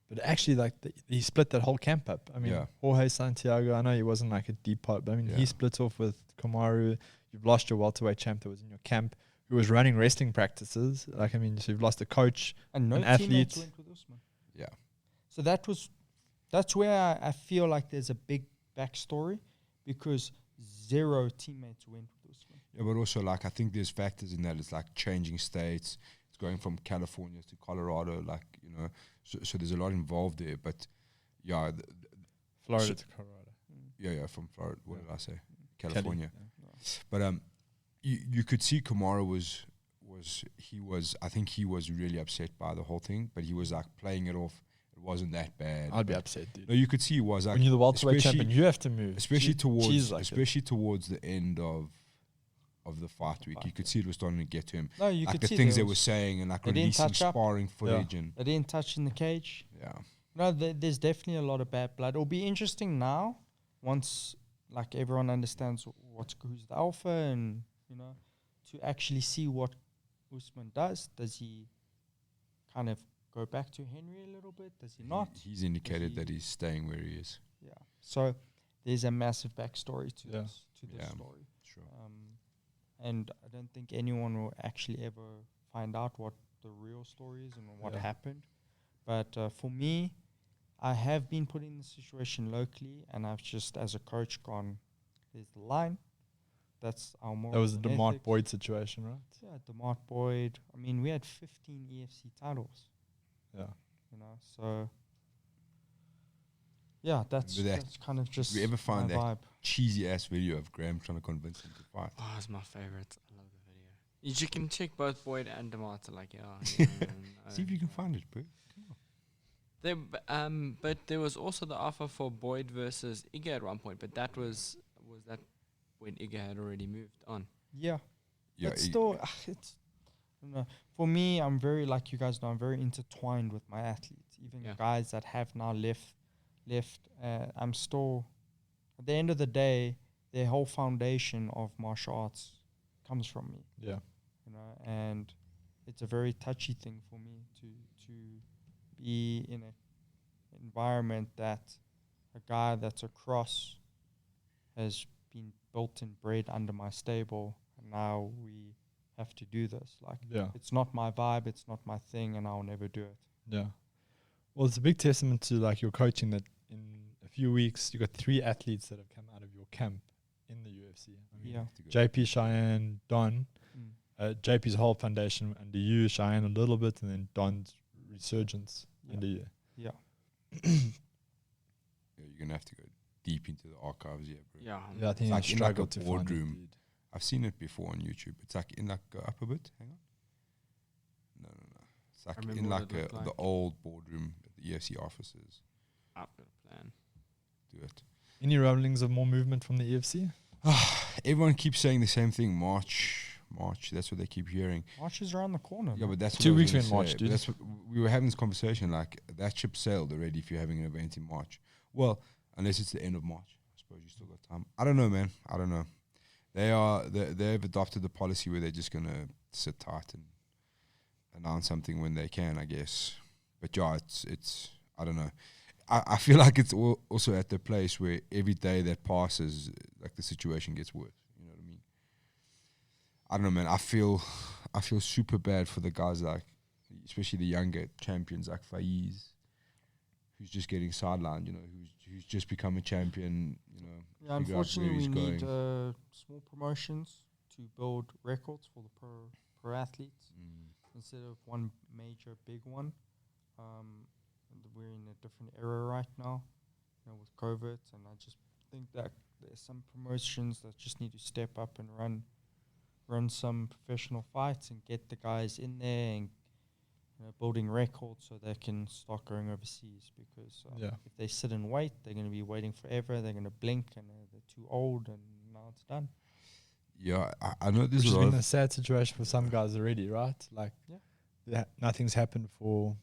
but actually, like, he split that whole camp up. I mean, Yeah. Jorge Santiago, I know he wasn't like a deep part, but I mean, Yeah. he split off with Kamaru. You've lost your welterweight champ that was in your camp, who was running wrestling practices. Like, I mean, so you've lost a coach. and no an teammates athlete. went with Usman. Yeah. So that's where I feel like there's a big backstory, because 0 teammates went with Usman. Yeah, but also like I think there's factors in that. It's like changing states. It's going from California to Colorado. Like, you know, so there's a lot involved there. But yeah, Florida So- to Colorado. yeah, from Florida. What did I say? Cali, California. yeah. But you could see Kamaru I think he was really upset by the whole thing. But he was like playing it off. It wasn't that bad. I'd be but upset, dude. No, you could see he was like, When you're the welterweight especially- champion, you have to move. especially Cheese like it. towards the end of the fight week. You could see it was starting to get to him. No, you Like could the see things there they were was- saying and like they didn't releasing touch up. sparring footage and they didn't touch in the cage. yeah. No, there's definitely a lot of bad blood. It'll be interesting now, once like everyone understands who's the alpha, and you know, to actually see what Usman does he kind of go back to Henry a little bit? Does he not? He's indicated he- that he's staying where he is. Yeah. So there's a massive backstory to Yeah. this Yeah. story. Sure. And I don't think anyone will actually ever find out what the real story is and what Yeah. happened. But for me, I have been put in the situation locally, and I've just, as a coach, gone, there's the line. That's our moral. That was the DeMart ethics. Boyd situation, right? Yeah, DeMart Boyd. I mean, we had 15 EFC titles, Yeah. you know, so yeah, that's Remember that? that's kind of just we ever find my that vibe. cheesy ass video of Graham trying to convince him to fight? Oh, it's my favorite. I love the video. You can check both Boyd and Demarta. Like, yeah. See if you can find it, bro. But there was also the offer for Boyd versus Iga at one point, but that was that when Iga had already moved on. Yeah, Yeah, but still, it's, I don't know. For me, I'm very, like you guys know, I'm very intertwined with my athletes. Even Yeah. guys that have now left. I'm still, at the end of the day, their whole foundation of martial arts comes from me. Yeah. You know, and it's a very touchy thing for me to be in an environment that a guy that's across has been built and bred under my stable, and now we have to do this. Like, Yeah. it's not my vibe, it's not my thing, and I'll never do it. Yeah. Well, it's a big testament to like your coaching that in a few weeks you got 3 athletes that have come out of your camp in the UFC. I mean, Yeah. JP, Cheyenne, Don. JP's whole foundation under you, Cheyenne a little bit, and then Don's resurgence Yeah. under you. Yeah. Yeah, you're gonna have to go deep into the archives, yeah, bro. Yeah. Yeah, I think like I in like a struggled to find it, boardroom. dude. I've seen it before on YouTube. It's like in like go up a bit. Hang on. No. It's like remember in what like it looked the like. old boardroom at the EFC offices. I've got a plan. Do it. Any rumblings of more movement from the EFC? Everyone keeps saying the same thing. March. That's what they keep hearing. March is around the corner. Yeah, man. but that's 2 what I was weeks gonna in March, say. But dude. That's what we were having this conversation. Like that ship sailed already. If you're having an event in March, well, unless it's the end of March, I suppose you still got time. I don't know, man. I don't know. They've adopted the policy where they're just gonna sit tight and announce something when they can, I guess. But yeah, it's I don't know. I feel like it's also at the place where every day that passes, like the situation gets worse. You know what I mean? I don't know, man. I feel super bad for the guys like, especially the younger champions like Faiz, who's just getting sidelined. You know, who's just become a champion. You know, Yeah, figure out where unfortunately, we he's need going. small promotions to build records for the pro athletes instead of one major big one. We're in a different era right now, you know, with COVID, and I just think that there's some promotions that just need to step up and run some professional fights and get the guys in there and, you know, building records so they can start going overseas, because if they sit and wait, they're going to be waiting forever. They're going to blink and they're too old, and now it's done. Yeah, I know there's Which has a lot been of a sad situation for some guys already, right? Like, nothing's happened for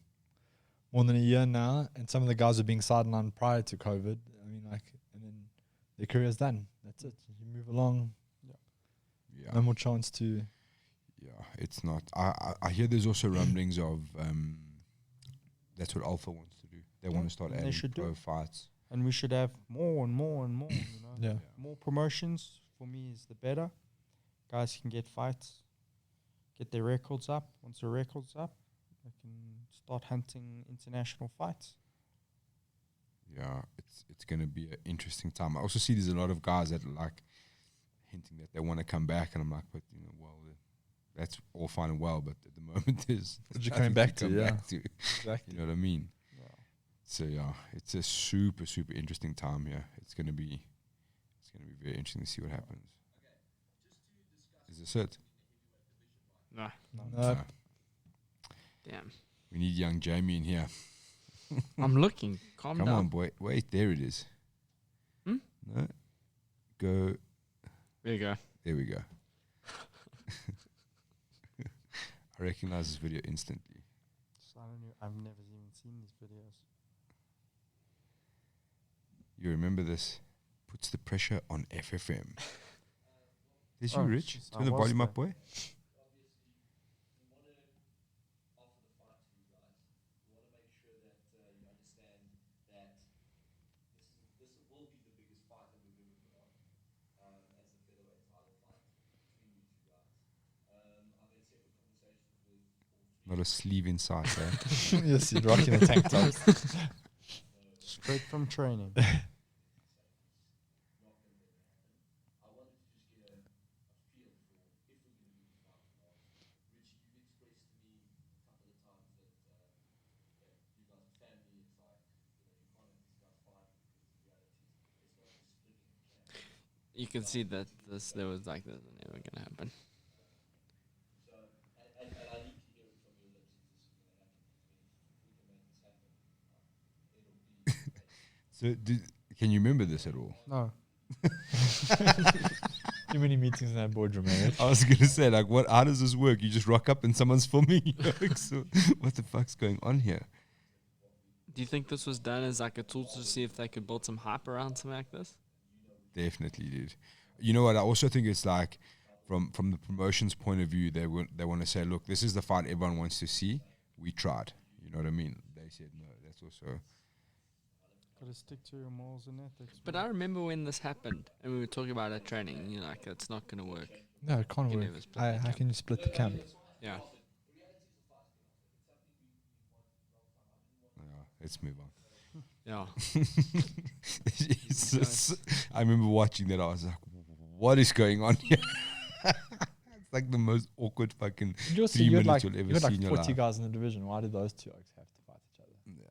more than a year now, and some of the guys are being sidelined prior to COVID. I mean, like, and then their career's done. That's it. You move along. yeah. No more chance to. Yeah, it's not. I hear there's also rumblings of that's what Alpha wants to do. They want to start and they adding should do pro it. fights. And we should have more and more and more, you know. Yeah. More promotions, for me, is the better. Guys can get fights, get their records up. Once their records up, they can start hunting international fights. Yeah, it's going to be an interesting time. I also see there's a lot of guys that are like hinting that they want to come back, and I'm like, but you know, well, that's all fine and well, but at the moment there's What you're nothing coming back to, come yeah. back to. Exactly. You know what I mean? Yeah. So yeah, it's a super interesting time here. It's gonna be very interesting to see what happens. Is this it? Nah. No. Damn. We need young Jamie in here. I'm looking. Calm Come down. on, boy. Wait, there it is. Hmm? No. Go. There you go. There we go. I recognize this video instantly. So I don't know. I've never even seen these videos. You remember this? Puts the pressure on FFM. There's you, Oh, Rich. jeez, Turn I the was volume there. up, boy. Not a sleeve inside. Yes, you're rocking the tank tops. Straight from training. You can see that there was like this was never gonna happen. So, can you remember this at all? No. Too many meetings in that boardroom, man. I was gonna say, like, what? How does this work? You just rock up and someone's filming you. Like, so, what the fuck's going on here? Do you think this was done as like a tool to see if they could build some hype around something like this? Definitely, dude. You know what? I also think it's like, from the promotion's point of view, they want to say, look, this is the fight everyone wants to see. We tried. You know what I mean? They said no. That's also. Gotta stick to your morals and ethics. But I remember when this happened and we were talking about it training. You're like, it's not gonna work. No, it can't You work. never split the How camp. can you split the camp? Yeah. Let's move on. Yeah. I remember watching that. I was like, what is going on here? It's like the most awkward fucking You also 3 you had minutes like, you'll ever you had see like in your 40 life. guys in the division. Why did those two oaks have to fight each other? Yeah.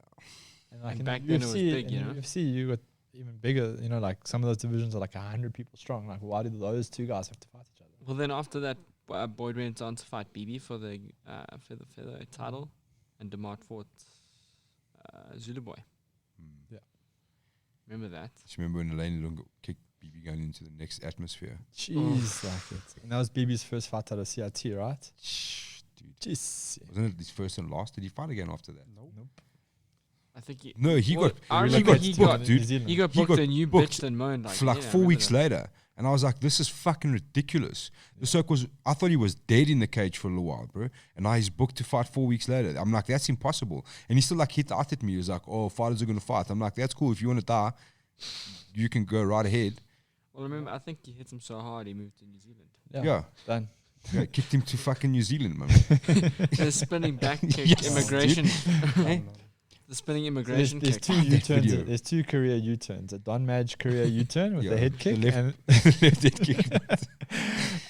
And like And in back the then it was UFC, big, in you the know? UFC, you got even bigger. You know, like some of those divisions are like 100 people strong. Like, why did those two guys have to fight each other? Well, then after that, Boyd went on to fight BB for the featherweight title, and DeMart fought Zulu Boy. Yeah. Remember that? Just remember when Elaine Lunga kicked BB gun into the next atmosphere. Jeez, like it. And that was BB's first fight out of CIT, right? Shh, dude. Jeez. Wasn't it his first and last? Did he fight again after that? Nope. I think he. No, he Well, got I He remember relocated he to got New dude. Zealand. he got He booked got and you booked bitched and moaned like for like yeah, I 4 remember weeks that. later. And I was like, this is fucking ridiculous. The circle was, I thought he was dead in the cage for a little while, bro. And now he's booked to fight 4 weeks later. I'm like, that's impossible. And he still like hit out at me. He was like, oh, fighters are going to fight. I'm like, that's cool. If you want to die, you can go right ahead. Well, remember, I think he hit him so hard he moved to New Zealand. Yeah. Done. Yeah, kicked him to fucking New Zealand, man. The spinning back kick, Yes, immigration, Eh? the spinning So immigration there's kick. two That U-turns. video. There's two career U-turns. A Don Madge career U-turn with Yeah, the head the kick left- and, Left head kick.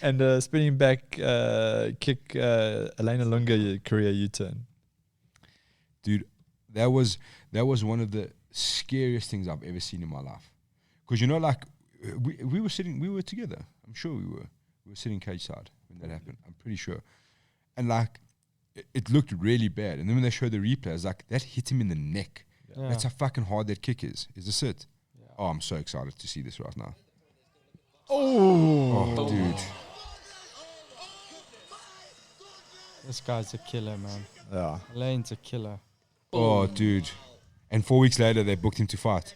and a spinning back kick, Elena Lunga career U-turn. Dude, that was one of the scariest things I've ever seen in my life. Because you know, like we were together. I'm sure we were sitting cage side when that happened. I'm pretty sure. And like it looked really bad. And then when they showed the replay, I was like, that hit him in the neck. Yeah. That's how fucking hard that kick is. Is this it? Yeah. Oh, I'm so excited to see this right now. Oh, Oh, dude. This guy's a killer, man. yeah. Elaine's a killer. Oh, dude. And 4 weeks later, they booked him to fight.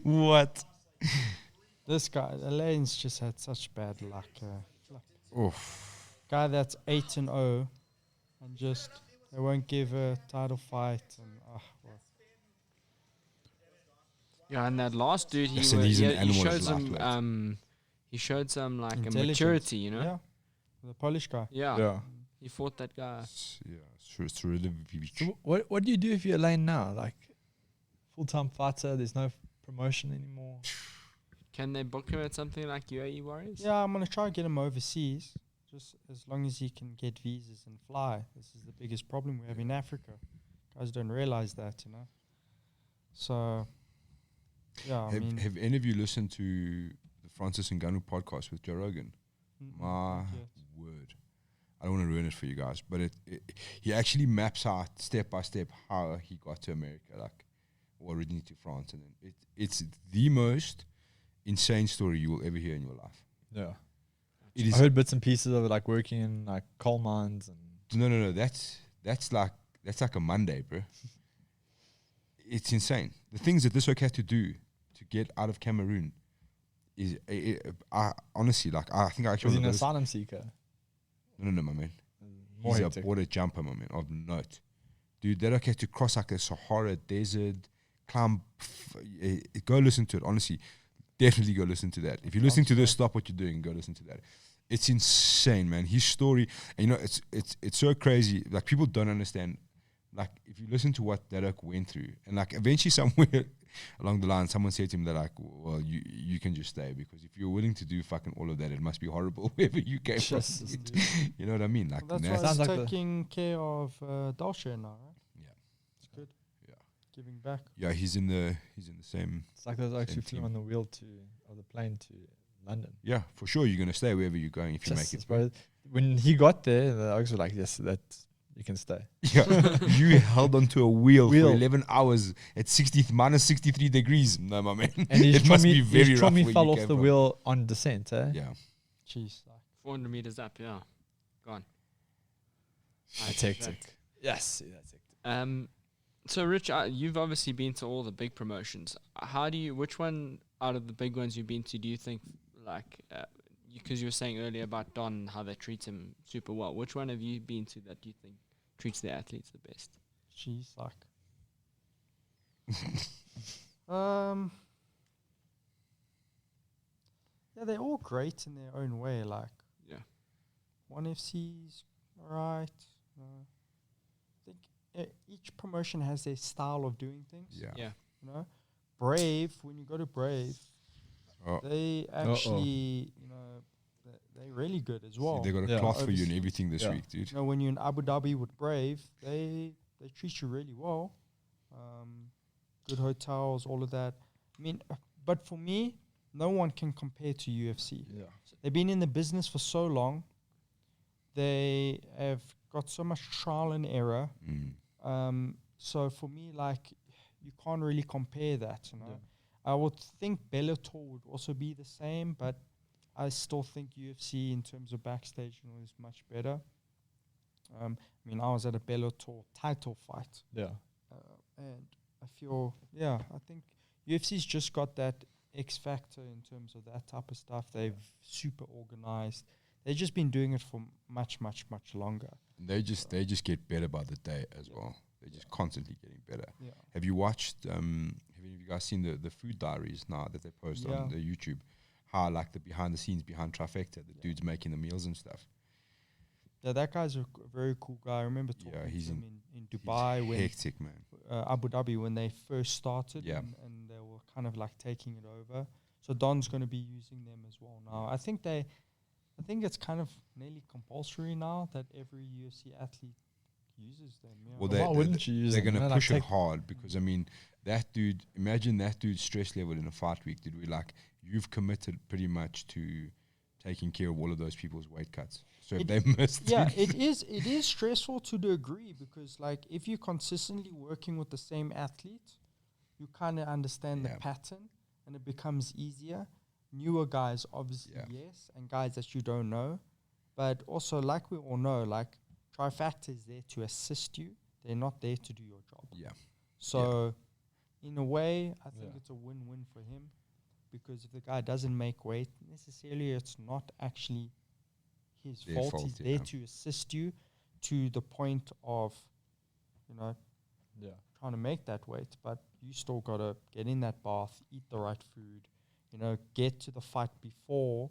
What? This guy, Elaine's just had such bad luck. Oof. Guy that's 8-0, and just they won't give a title fight. And well. Yeah, and that last dude, Listen, he's an animal showed as some life, he showed some like a Intelligence. maturity, you know. Yeah, the Polish guy. Yeah. Yeah. He fought that guy. Yeah, it's relatively So what do you do if you're Elaine now? Like full-time fighter, there's no promotion anymore. Can they book him at something like UAE Warriors? Yeah, I'm gonna try and get him overseas, just as long as he can get visas and fly. This is the biggest problem we have in Africa. Guys don't realize that, you know. So, yeah, I mean, have any of you listened to the Francis Ngannou podcast with Joe Rogan? My not yet. word. I don't want to ruin it for you guys, but he actually maps out step by step how he got to America, like, or originally to France, and then it's the most insane story you will ever hear in your life. Yeah. It I is heard bits and pieces of it, like working in like coal mines and no. That's like a Monday, bro. It's insane. The things that this oak had to do to get out of Cameroon is, I honestly, like, I think I actually was he an wanna go asylum seeker. no, my man. More He's hectic. a border jumper, my man, of note. Dude, that oak had to cross like the Sahara Desert, climb. Go listen to it, honestly. Definitely go listen to that. If you're listening to this, stop what you're doing and go listen to that. It's insane, man. His story, and it's so crazy. Like, people don't understand. Like, if you listen to what Derek went through, and like eventually somewhere along the line, someone said to him that like, well, you can just stay, because if you're willing to do fucking all of that, it must be horrible wherever you came from. You know what I mean? Like, Well, that's why he's taking care of Dolce now, right? Yeah, It's good. Yeah, Giving back. yeah. He's in the same. It's like those oaks who Same flew team. on the wheel of the plane to London. Yeah, for sure. You're gonna stay wherever you're going if you make it. Bro, when he got there, the oaks were like, yes, that you can stay. Yeah, you held onto a wheel for Wheel. 11 hours at minus 63 degrees. No, my man. And his It must be very rough Trummy where fell you off came the from. wheel on descent, eh? Yeah. Jeez. 400 meters up, yeah. Gone. That's hectic. Yes, that's hectic. So Rich, you've obviously been to all the big promotions. Which one out of the big ones you've been to do you think, like, because you were saying earlier about Don and how they treat him super well, which one have you been to that you think treats their athletes the best? Jeez, like. Yeah, they're all great in their own way. Like, Yeah. One FC's alright. I think each promotion has their style of doing things. Yeah. Yeah. You know, Brave. When you go to Brave, Oh, they actually, they're really good as well. they got a Yeah. cloth for you and Overseas. everything this Yeah. week, dude. You know, when you're in Abu Dhabi with Brave, they treat you really well. Good hotels, all of that. I mean, but for me, no one can compare to UFC. Yeah. They've been in the business for so long. They have got so much trial and error. So for me, like, you can't really compare that, you know. Yeah. I would think Bellator would also be the same, but I still think UFC in terms of backstage is much better. I mean, I was at a Bellator title fight, Yeah. and I feel, I think UFC's just got that X factor in terms of that type of stuff. They've super organized. They've just been doing it for much, much, much longer. They just get better by the day as well. They're just constantly getting better. Yeah. Have you watched? Have any of you guys seen the food diaries now that they post on the YouTube? How, like, the behind the scenes behind Trifecta, the dudes making the meals and stuff. Yeah, that guy's a very cool guy. I remember talking to he's him in Dubai when Hectic, man. Abu Dhabi when they first started, Yeah. and they were kind of like taking it over. So Don's going to be using them as well now. I think it's kind of nearly compulsory now that every UFC athlete uses them. Yeah. Well, Why wouldn't you use they're them? going to You know, push like it hard because, I mean, that dude, imagine that dude's stress level in a fight week, dude. You've committed pretty much to taking care of all of those people's weight cuts. So if they missed, Yeah, it is stressful to the degree because, like, if you're consistently working with the same athlete, you kind of understand the pattern and it becomes easier. Newer guys, obviously, yes, and guys that you don't know. But also, like we all know, like, Trifactor is there to assist you. They're not there to do your job. Yeah. So, in a way, I think it's a win-win for him because if the guy doesn't make weight, necessarily it's not actually his fault. He's there to assist you to the point of, trying to make that weight. But you still got to get in that bath, eat the right food, get to the fight before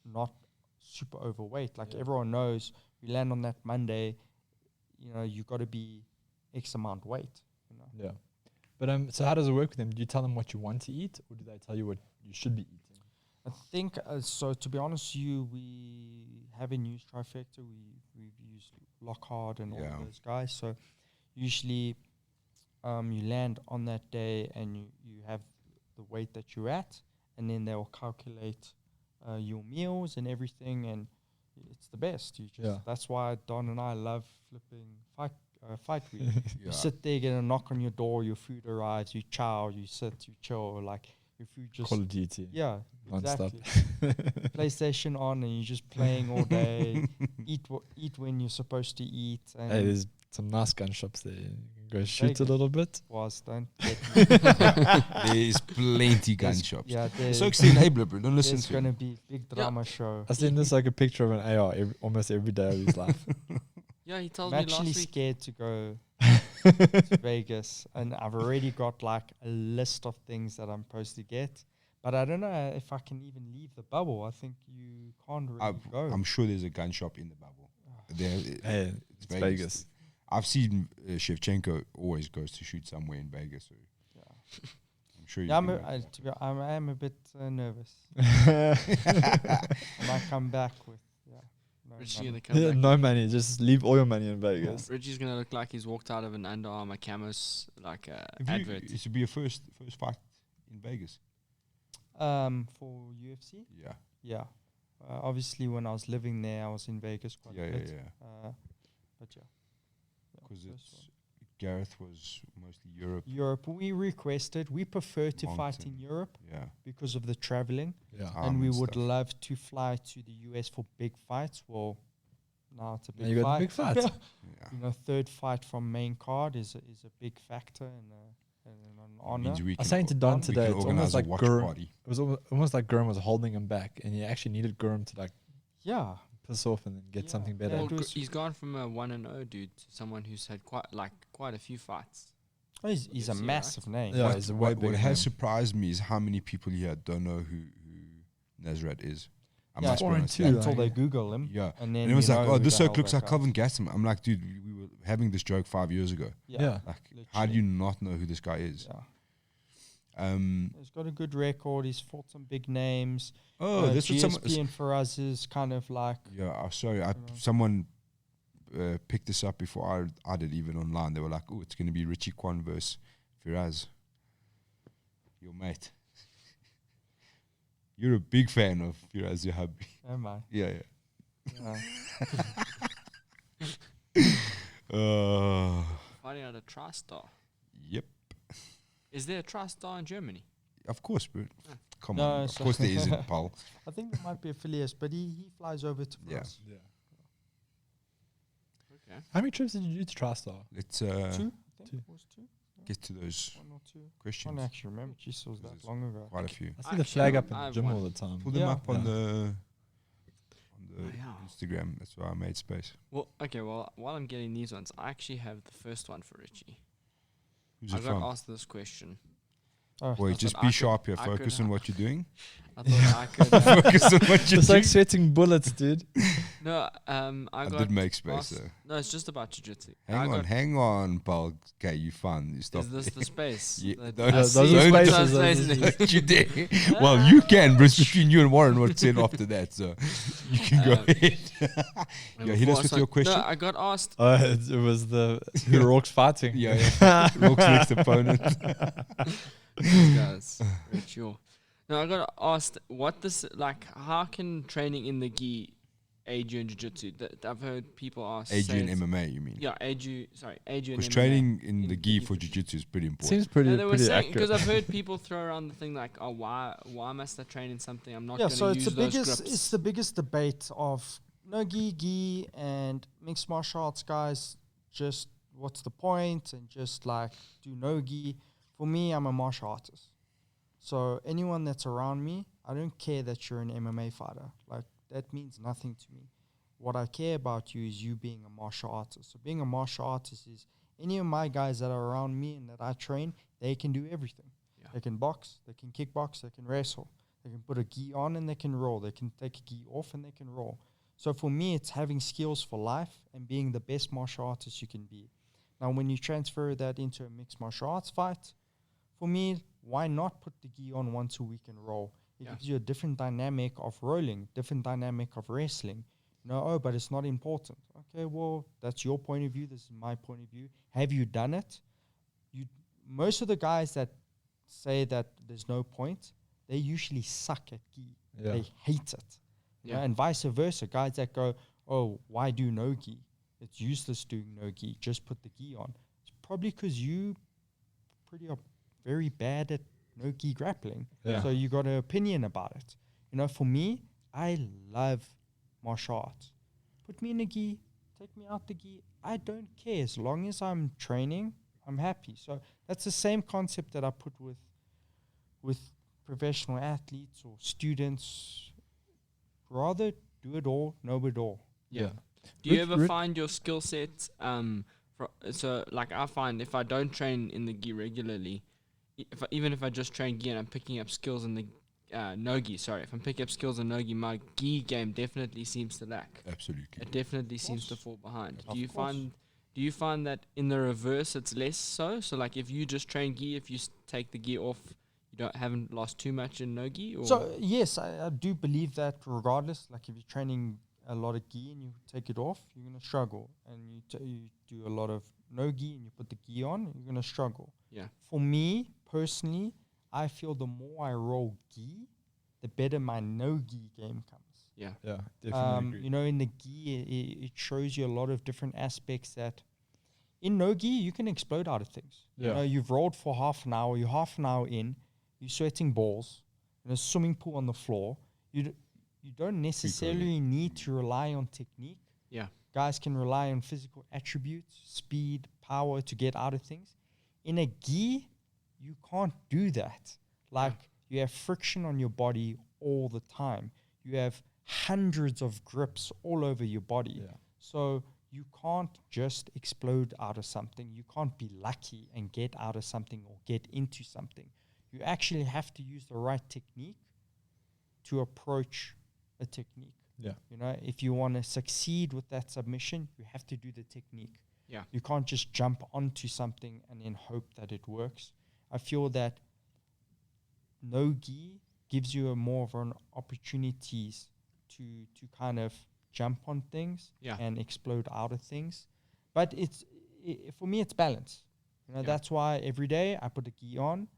not super overweight. Like everyone knows, you land on that Monday, you got to be X amount weight. Yeah. But so how does it work with them? Do you tell them what you want to eat, or do they tell you what you should be eating? I think so. To be honest, we haven't used Trifecta. We've used Lockhart and all of those guys. So usually, you land on that day and you have the weight that you're at, and then they'll calculate your meals and everything, and it's the best. That's why Don and I love flipping fight week. You sit there, get a knock on your door, your food arrives, you chow, you sit, you chill, like your food just Call of Duty. Yeah, Non-stop. exactly. PlayStation on and you're just playing all day. Eat when you're supposed to eat. And Hey, there's some nice gun shops there. You can go shoot a little bit. Don't get me. There's plenty gun shops. Yeah, So enabler, bro. Don't listen there's to going to him. be big drama show. I seen this like a picture of an AR almost every day of his life. Yeah, he told I'm me actually last week. scared to go to Vegas, and I've already got like a list of things that I'm supposed to get. But I don't know if I can even leave the bubble. I think you can't really go. I'm sure there's a gun shop in the bubble. There, Hey, it's Vegas. I've seen Shevchenko always goes to shoot somewhere in Vegas. So Yeah. I'm sure. Yeah, I am a bit nervous. I might come back with no Richie money. gonna come back. No money. Just leave all your money in Vegas. Richie's gonna look like he's walked out of an Under Armour camos advert. It should be your first fight in Vegas. For UFC. Yeah. Yeah. Obviously, when I was living there, I was in Vegas quite a bit. But yeah. Because first one. Gareth was mostly Europe. Europe. We requested. We prefer to fight in Mountain. Europe Yeah. because of the traveling, Yeah. and we would stuff. love to fly to the US for big fights. Well, now it's a Now big you got fight. the big fight. Yeah. You know, third fight from main card is a big factor and an honor. Means we I was can saying to Don we today, can it's organize almost a like watch Gurm. party. It was almost like Gurm was holding him back, and he actually needed Gurm to like Yeah. piss off and then get Yeah. something better. Yeah. Well, it was- he's gone from a 1-0 dude to someone who's had quite a few fights. Oh, he's a UFC, right? massive name. Yeah, What- he's a way what bigger has name. surprised me is how many people here don't know who Nazrat is. I Yeah. must be Foreign honest. too, Like, Until like- they Google him. Yeah. And then And it was you like, know oh, who this the circle hell looks that like guy Calvin is. Gastelum. I'm like, dude, we were having this joke 5 years ago. Yeah. Like, how do you not know who this guy is? Yeah. Um. He's got a good record. He's fought some big names. Oh, this was GSP some. and Faraz is kind of like Yeah. Sorry. know. Someone picked this up before I did, even online. They were like, oh, it's going to be Richie Quan versus Firaz. Your mate. You're a big fan of Firaz Yahabi. am I? Yeah. Yeah. Fighting out a TriStar. Yep. Is there a TriStar in Germany? Of course, bro. Ah. Come No, on. Of so- course there isn't, Paul. I think there might be affiliates, but he flies over to Yeah. France. Yeah. Okay. How many trips did you do to TriStar? Let's Two, I think Two. it was two. get to those One or two. I questions. can't actually remember. Jeez, it was that There's long ago. Quite a few. I see the Actually, flag up in I the have gym one. all the time. Pull them Yeah. up on Yeah. the Oh, yeah. Instagram. That's why I made space. Well, okay. Well, while I'm getting these ones, I actually have the first one for Richie. Who's I it got from? asked this question. Oh, Boy, I just thought be I could- sharp here. I could Focus on what you're doing. I thought I could. Focus on what you're It's doing. like sweating bullets, dude. No, I I got. did make space asked- though. No, it's just about jiu-jitsu. Hang on, Paul. Okay, you fun. You stop. Is this the space? Yeah, that- don't- I those see are it, spaces, those are those are spaces. Don't you dare. Well, you can, but it's between you and Warren what's said after that. So you can go ahead. And Yeah, hit us before I with start- your question. No, I got asked. It was the who Rourke's fighting. Yeah. Rock's next opponent. These guys, Rich, yo. No, I got asked what this like. How can training in the gi aid you in jiu-jitsu? I've heard people ask. AG say in it's- MMA, you mean? Yeah, aid you. Sorry, aid you in Because MMA. training in the in gi gi for for jiu-jitsu is pretty important. Seems pretty And they were pretty saying accurate. because I've heard people throw around the thing like, oh, why must I train in something I'm not yeah, going to so use it's the those biggest. grips? It's the biggest debate of no gi, and mixed martial arts guys. Just what's the point? And just like do no gi. For me, I'm a martial artist. So anyone that's around me, I don't care that you're an MMA fighter. Like that means nothing to me. What I care about you is you being a martial artist. So being a martial artist is any of my guys that are around me and that I train, they can do everything. Yeah. They can box, they can kickbox, they can wrestle. They can put a gi on and they can roll. They can take a gi off and they can roll. So for me, it's having skills for life and being the best martial artist you can be. Now, when you transfer that into a mixed martial arts fight, for me, why not put the gi on once a week and roll? It Yeah. gives you a different dynamic of rolling, different dynamic of wrestling. But it's not important. Okay, well, that's your point of view. This is my point of view. Have you done it? Most of the guys that say that there's no point, they usually suck at gi. Yeah. They hate it. Yeah. And vice versa. Guys that go, oh, why do no gi? It's useless doing no gi. Just put the gi on. It's probably because you are very bad at no gi grappling. Yeah. So you got an opinion about it. For me, I love martial arts. Put me in a gi, take me out the gi. I don't care. As long as I'm training, I'm happy. So that's the same concept that I put with professional athletes or students. Rather do it all, know it all. Yeah. Do you Rich- ever Rich- find your skill sets? So like I find if I don't train in the gi regularly, even if I just train gi and I'm picking up skills in the no-gi, sorry, if I'm picking up skills on no-gi, my gi game definitely seems to lack. Absolutely. It definitely seems to course. fall behind. Of Do you course. find that in the reverse it's less so? So like if you just train gi, if you take the gi off, you haven't lost too much in no gi, or So yes, I do believe that regardless, like if you're training a lot of gi and you take it off, you're gonna struggle. And you do a lot of no gi and you put the gi on, you're gonna struggle. yeah, For me personally, I feel the more I roll gi, the better my no gi game comes. yeah, Yeah, definitely agree. You know, in the gi, it shows you a lot of different aspects that in no gi you can explode out of things. You Yeah. know, you've rolled for half an hour, you're half an hour in, you're sweating balls in a swimming pool on the floor. You don't necessarily need to rely on technique. yeah, Guys can rely on physical attributes, speed, power to get out of things. In a gi, you can't do that. Like you have friction on your body all the time. You have hundreds of grips all over your body. Yeah. So you can't just explode out of something. You can't be lucky and get out of something or get into something. You actually have to use the right technique to approach a technique. Yeah. You know, if you want to succeed with that submission, you have to do the technique. yeah, You can't just jump onto something and then hope that it works. I feel that no gi gives you a more of an opportunities to kind of jump on things Yeah. and explode out of things. But for me, it's balance. You know, Yeah. that's why every day I put a gi on,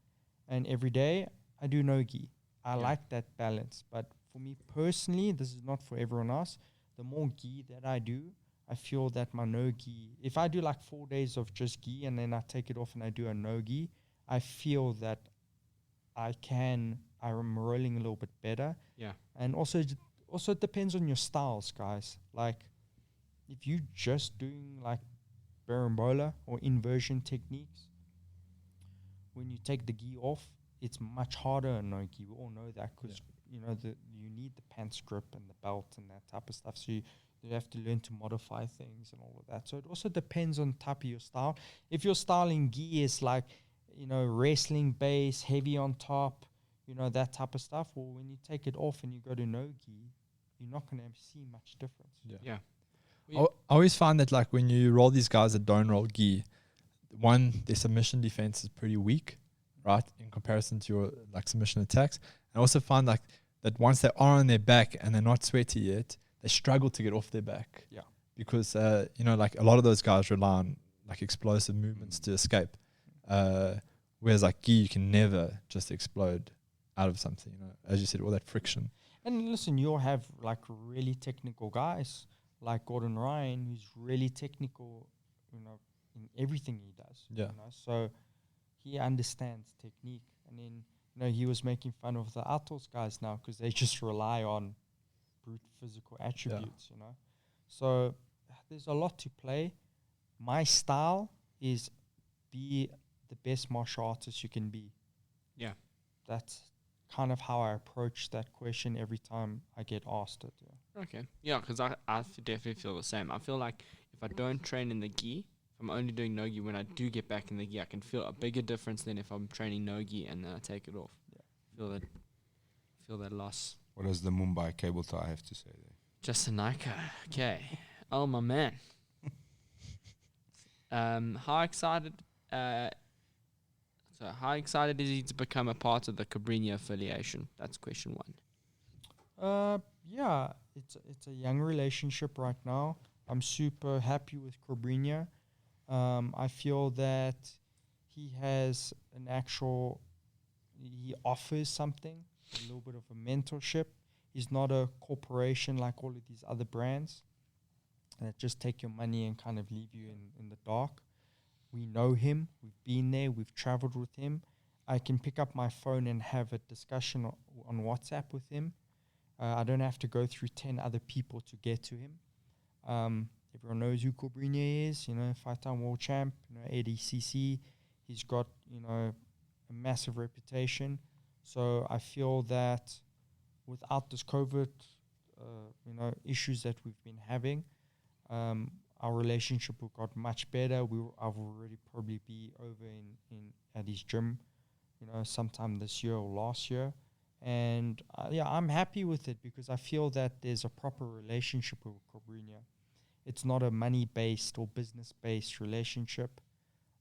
and every day I do no gi. I Yeah. like that balance. But for me personally, this is not for everyone else. The more gi that I do, I feel that my no gi, if I do like 4 days of just gi and then I take it off and I do a no gi, I feel that I'm rolling a little bit better. Yeah. And also it depends on your styles, guys. Like if you just doing like Barambola or inversion techniques, when you take the gi off, it's much harder in no gi. We all know that because you need the pants grip and the belt and that type of stuff. So you have to learn to modify things and all of that. So it also depends on type of your style. If your style in gi is like, wrestling base, heavy on top, that type of stuff, well, when you take it off and you go to no gi, you're not going to see much difference. Yeah. I always find that like when you roll these guys that don't roll gi, one, their submission defense is pretty weak, right, in comparison to your like submission attacks. I also find like that once they are on their back and they're not sweaty yet, they struggle to get off their back. Yeah. Because like a lot of those guys rely on like explosive movements to escape. Whereas like gi, you can never just explode out of something. As you said, all that friction. And listen, you'll have like really technical guys like Gordon Ryan, who's really technical, in everything he does. Yeah. So he understands technique. And then, he was making fun of the Atos guys now because they just rely on brute physical attributes, So there's a lot to play. My style is be the best martial artist you can be. Yeah. That's kind of how I approach that question every time I get asked it. Okay. Yeah, because I definitely feel the same. I feel like if I don't train in the gi, if I'm only doing no gi, when I do get back in the gi, I can feel a bigger difference than if I'm training no gi and then I take it off. Yeah. Feel that loss. What does the Mumbai cable tie have to say there? Justin Nika. Okay. Oh, my man. How excited is he to become a part of the Cabrinha affiliation? That's question one. Yeah, it's a young relationship right now. I'm super happy with Cabrinha. I feel that he has he offers something, a little bit of a mentorship. He's not a corporation like all of these other brands that just take your money and kind of leave you in the dark. We know him. We've been there. We've traveled with him. I can pick up my phone and have a discussion on WhatsApp with him. I don't have to go through 10 other people to get to him. Everyone knows who Cabrinha is, five-time world champ, ADCC. He's got, a massive reputation. So I feel that without this COVID, issues that we've been having, our relationship would got much better. I've already probably be over at his gym, sometime this year or last year. And yeah, I'm happy with it because I feel that there's a proper relationship with Cobrinha. It's not a money-based or business-based relationship,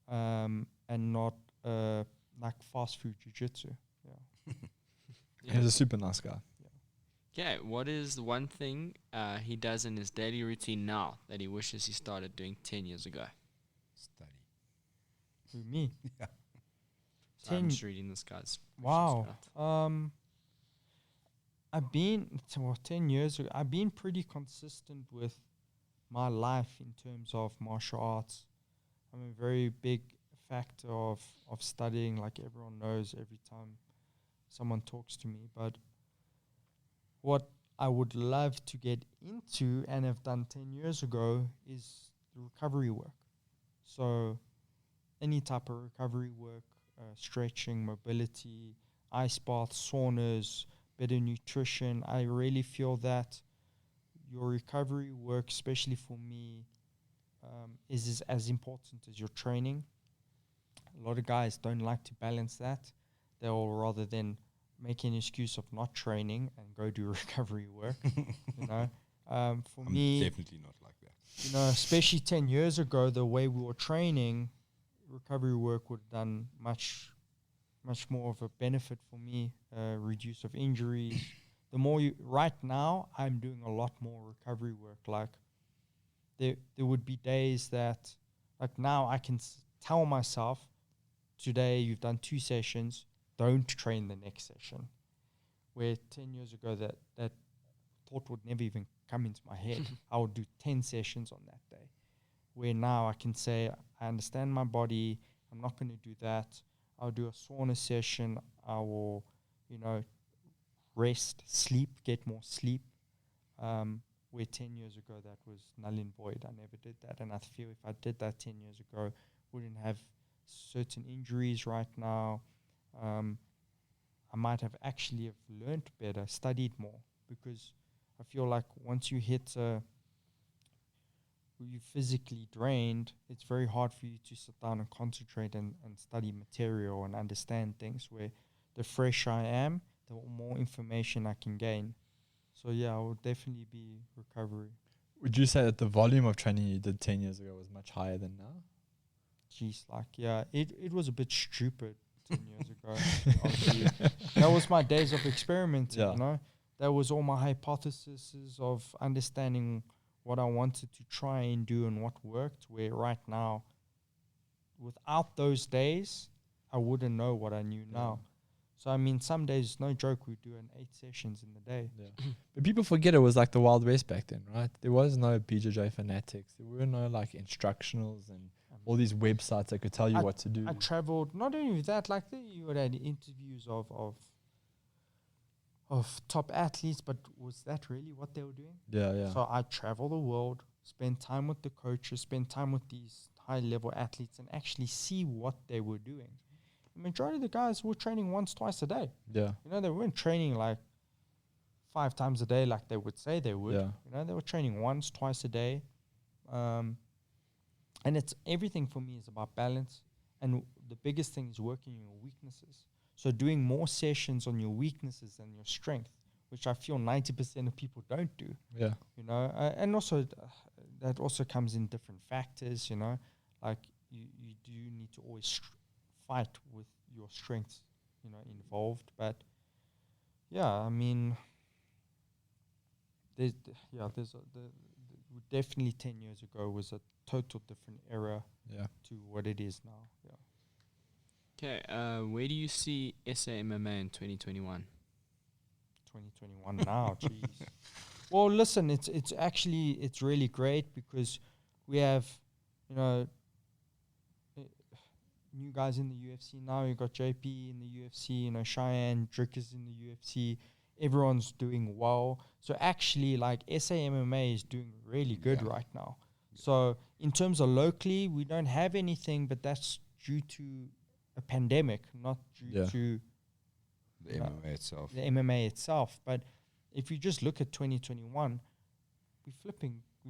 and not like fast food jiu-jitsu. Yeah. He's a super nice guy. Okay, what is the one thing he does in his daily routine now that he wishes he started doing 10 years ago? Study. Who, me? Yeah. So I'm 10 just reading this guy's. Wow. I've been 10 years ago. I've been pretty consistent with my life in terms of martial arts. I'm a very big factor of studying, like everyone knows every time someone talks to me. But what I would love to get into and have done 10 years ago is the recovery work. So any type of recovery work, stretching, mobility, ice baths, saunas, better nutrition. I really feel that your recovery work, especially for me, is as important as your training. A lot of guys don't like to balance that. They'll rather than make an excuse of not training and go do recovery work. You know, for I'm me, definitely not like that. you know, especially 10 years ago, the way we were training, recovery work would have done much more of a benefit for me, reduce of injuries. The more right now, I'm doing a lot more recovery work. Like there would be days that, like now I can tell myself, today you've done 2 sessions, don't train the next session. Where 10 years ago that thought would never even come into my head. I would do 10 sessions on that day. Where now I can say, I understand my body, I'm not going to do that. I'll do a sauna session. I will, you know, rest, sleep, get more sleep. Where 10 years ago that was null and void. I never did that. And I feel if I did that 10 years ago, wouldn't have certain injuries right now. I might have actually have learned better, studied more, because I feel like once you hit you physically drained, it's very hard for you to sit down and concentrate and study material and understand things. Where the fresher I am, the more information I can gain. So yeah, I would definitely be recovery. Would you say that the volume of training you did 10 years ago was much higher than now? Jeez, like, yeah, it was a bit stupid 10 years ago. Obviously, that was my days of experimenting, Yeah. you know? That was all my hypotheses of understanding what I wanted to try and do and what worked. Where right now, without those days, I wouldn't know what I knew now. So, I mean, some days, no joke, we do 8 sessions in the day. Yeah. But people forget it was like the Wild West back then, right? There was no BJJ fanatics. There were no like instructionals and all these websites that could tell you what to do. I traveled, not only that, like you would have interviews of top athletes, but was that really what they were doing? Yeah, yeah. So I travel the world, spend time with the coaches, spend time with these high-level athletes, and actually see what they were doing. The majority of the guys were training once, twice a day. Yeah. You know, they weren't training like 5 times a day like they would say they would. Yeah. You know, they were training once, twice a day. And it's everything for me is about balance. And the biggest thing is working on your weaknesses. So doing more sessions on your weaknesses than your strength, which I feel 90% of people don't do. Yeah. You know, and also that also comes in different factors, you know, like you do need to always fight with your strengths, you know, involved. But yeah, I mean, definitely 10 years ago was a total different era to what it is now. Yeah. Okay, where do you see SA MMA in 2021? 2021 now, jeez. Well, listen, it's actually really great because we have, you know, new guys in the UFC now. You got JP in the UFC, you know, Cheyenne, Drick is in the UFC. Everyone's doing well. So actually, like, SA MMA is doing really good right now. So in terms of locally, we don't have anything, but that's due to a pandemic, not due to the MMA itself. The MMA itself. But if you just look at 2021, we're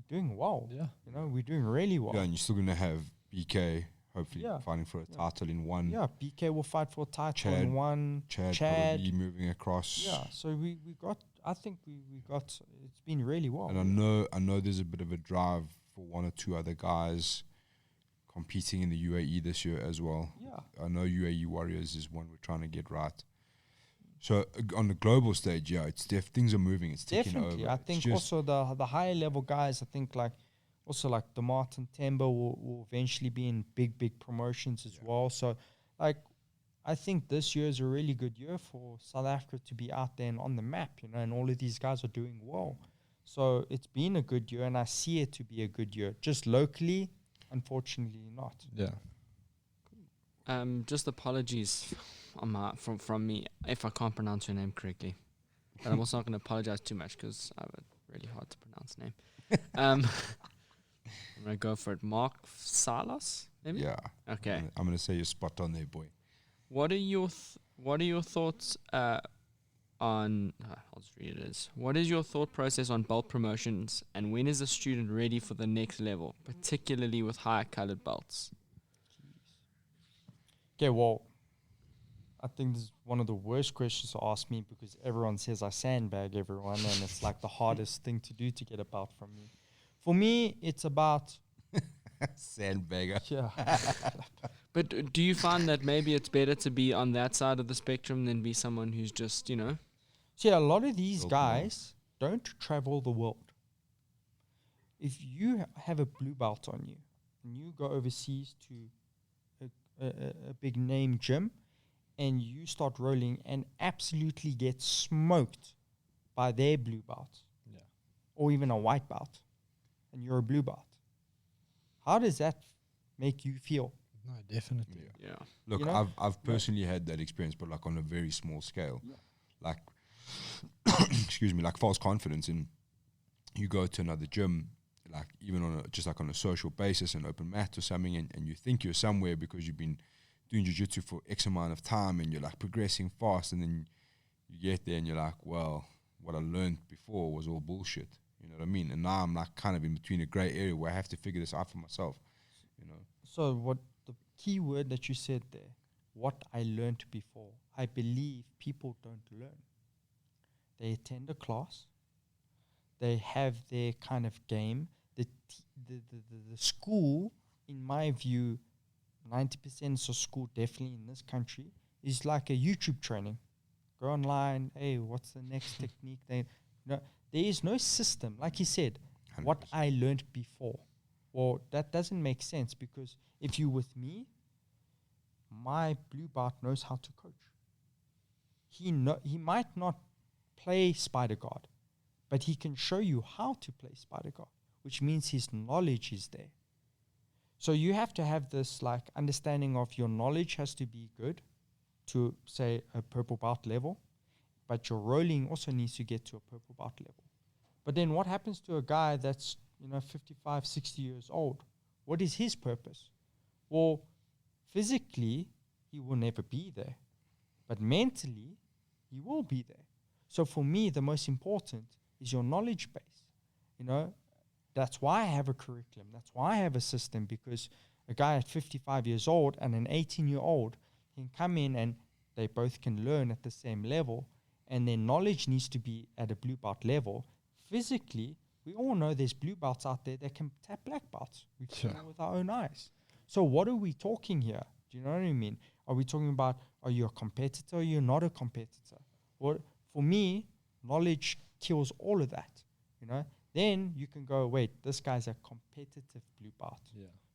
doing well. Yeah. You know, we're doing really well. Yeah, and you're still going to have BK hopefully Yeah. fighting for a Yeah. title in one. Yeah, BK will fight for a title Chad- in one. Chad, Chad. probably moving across. Yeah, so we got. I think we got. It's been really well. And I know there's a bit of a drive for one or two other guys competing in the UAE this year as well. Yeah. I know UAE Warriors is one we're trying to get right. So on the global stage, yeah, it's things are moving. It's ticking Definitely. over. I It's think just- also the higher level guys, I think like also like the Martin Tembo will eventually be in big promotions as well. So like I think this year is a really good year for South Africa to be out there and on the map, you know, and all of these guys are doing well. So it's been a good year and I see it to be a good year. Just locally, unfortunately not. Yeah. Just apologies from me if I can't pronounce your name correctly. But I'm also not going to apologize too much because I have a really hard to pronounce name. I'm going to go for it. Mark Salas, maybe? Yeah. Okay. I'm gonna say you're spot on there, boy. What are your thoughts on? I'll just read it as. What is your thought process on belt promotions, and when is a student ready for the next level, particularly with higher colored belts? Okay, well, I think this is one of the worst questions to ask me because everyone says I sandbag everyone and it's like the hardest thing to do to get a belt from me. For me, it's about, Sandbagger. yeah, But do you find that maybe it's better to be on that side of the spectrum than be someone who's just, you know? see, a lot of these Built more. guys don't travel the world. If you have a blue belt on you and you go overseas to a big name gym and you start rolling and absolutely get smoked by their blue belt, Yeah. or even a white belt, and you're a blue belt, how does that make you feel? No, definitely. Yeah. Yeah. Look, You know? I've personally had that experience, but like on a very small scale. Yeah. Like, excuse me, like false confidence in you go to another gym, like even on just like on a social basis, an open mat or something, and you think you're somewhere because you've been doing jiu-jitsu for X amount of time and you're like progressing fast, and then you get there and you're like, well, what I learned before was all bullshit. You know what I mean? And now I'm like kind of in between a grey area where I have to figure this out for myself. You know? So what the key word that you said there, what I learned before, I believe people don't learn. They attend a class, they have their kind of game. The school, in my view, 90% of school, definitely in this country, is like a YouTube training. Go online, hey, what's the next technique? No, there is no system. Like you said, what 100%. I learned before. Well, that doesn't make sense because if you're with me, my blue belt knows how to coach. He might not play Spider Guard, but he can show you how to play Spider Guard, which means his knowledge is there. So you have to have this like understanding of your knowledge has to be good to say a purple belt level, but your rolling also needs to get to a purple belt level. But then what happens to a guy that's 55, 60 years old? What is his purpose? Well, physically, he will never be there. But mentally, he will be there. So for me, the most important is your knowledge base. That's why I have a curriculum. That's why I have a system, because a guy at 55 years old and an 18-year-old can come in and they both can learn at the same level, and their knowledge needs to be at a blue belt level. Physically, we all know there's blue belts out there that can tap black belts. We can know with our own eyes. So what are we talking here? Do you know what I mean? Are we talking about, are you a competitor or you're not a competitor? Well, for me, knowledge kills all of that, Then you can go, wait, this guy's a competitive blue belt,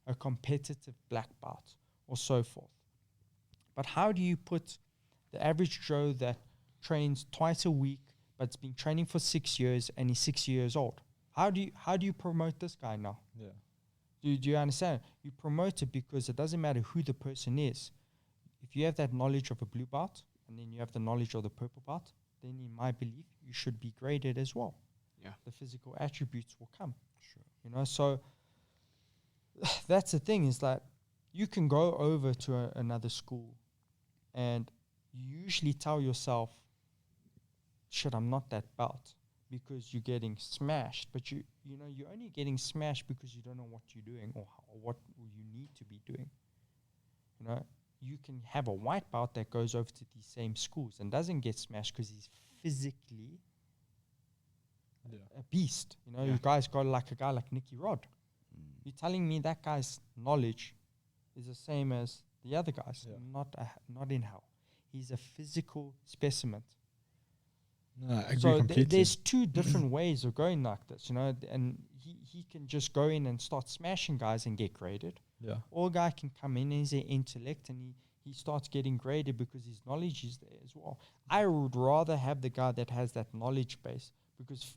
a competitive black belt, or so forth. But how do you put the average Joe that trains twice a week but's been training for 6 years and he's 6 years old? How do you promote this guy now? Yeah. Do you understand? You promote it because it doesn't matter who the person is. If you have that knowledge of a blue belt and then you have the knowledge of the purple belt, then in my belief, you should be graded as well. Yeah. The physical attributes will come. Sure. So that's the thing, is that you can go over to another school and you usually tell yourself, shit, I'm not that belt, because you're getting smashed. But you're only getting smashed because you don't know what you're doing or what you need to be doing. You know, you can have a white belt that goes over to these same schools and doesn't get smashed because he's physically a beast. You know, you guys got like a guy like Nicky Rod. You're telling me that guy's knowledge is the same as the other guys? Not in hell. He's a physical specimen. No, I agree So completely. there's two different ways of going like this, you know, and he can just go in and start smashing guys and get graded. Yeah. Or a guy can come in and he's an intellect and he starts getting graded because his knowledge is there as well. I would rather have the guy that has that knowledge base because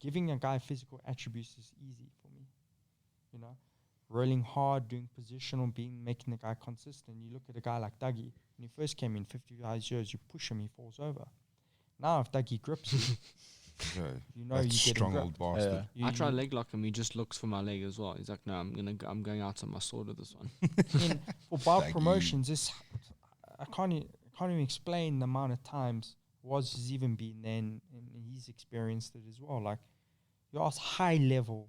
giving a guy physical attributes is easy for me. You know, rolling hard, doing positional, making the guy consistent. You look at a guy like Dougie, when he first came in 55 years, you push him, he falls over. Now if Dougie grips you, you know you get strong him old gripped. bastard. I try leg lock him. He just looks for my leg as well. He's like, no, I'm going out on my sword with this one. For bar Dougie. promotions, I can't even explain the amount of times Woz has even been there and he's experienced it as well. Like you ask high level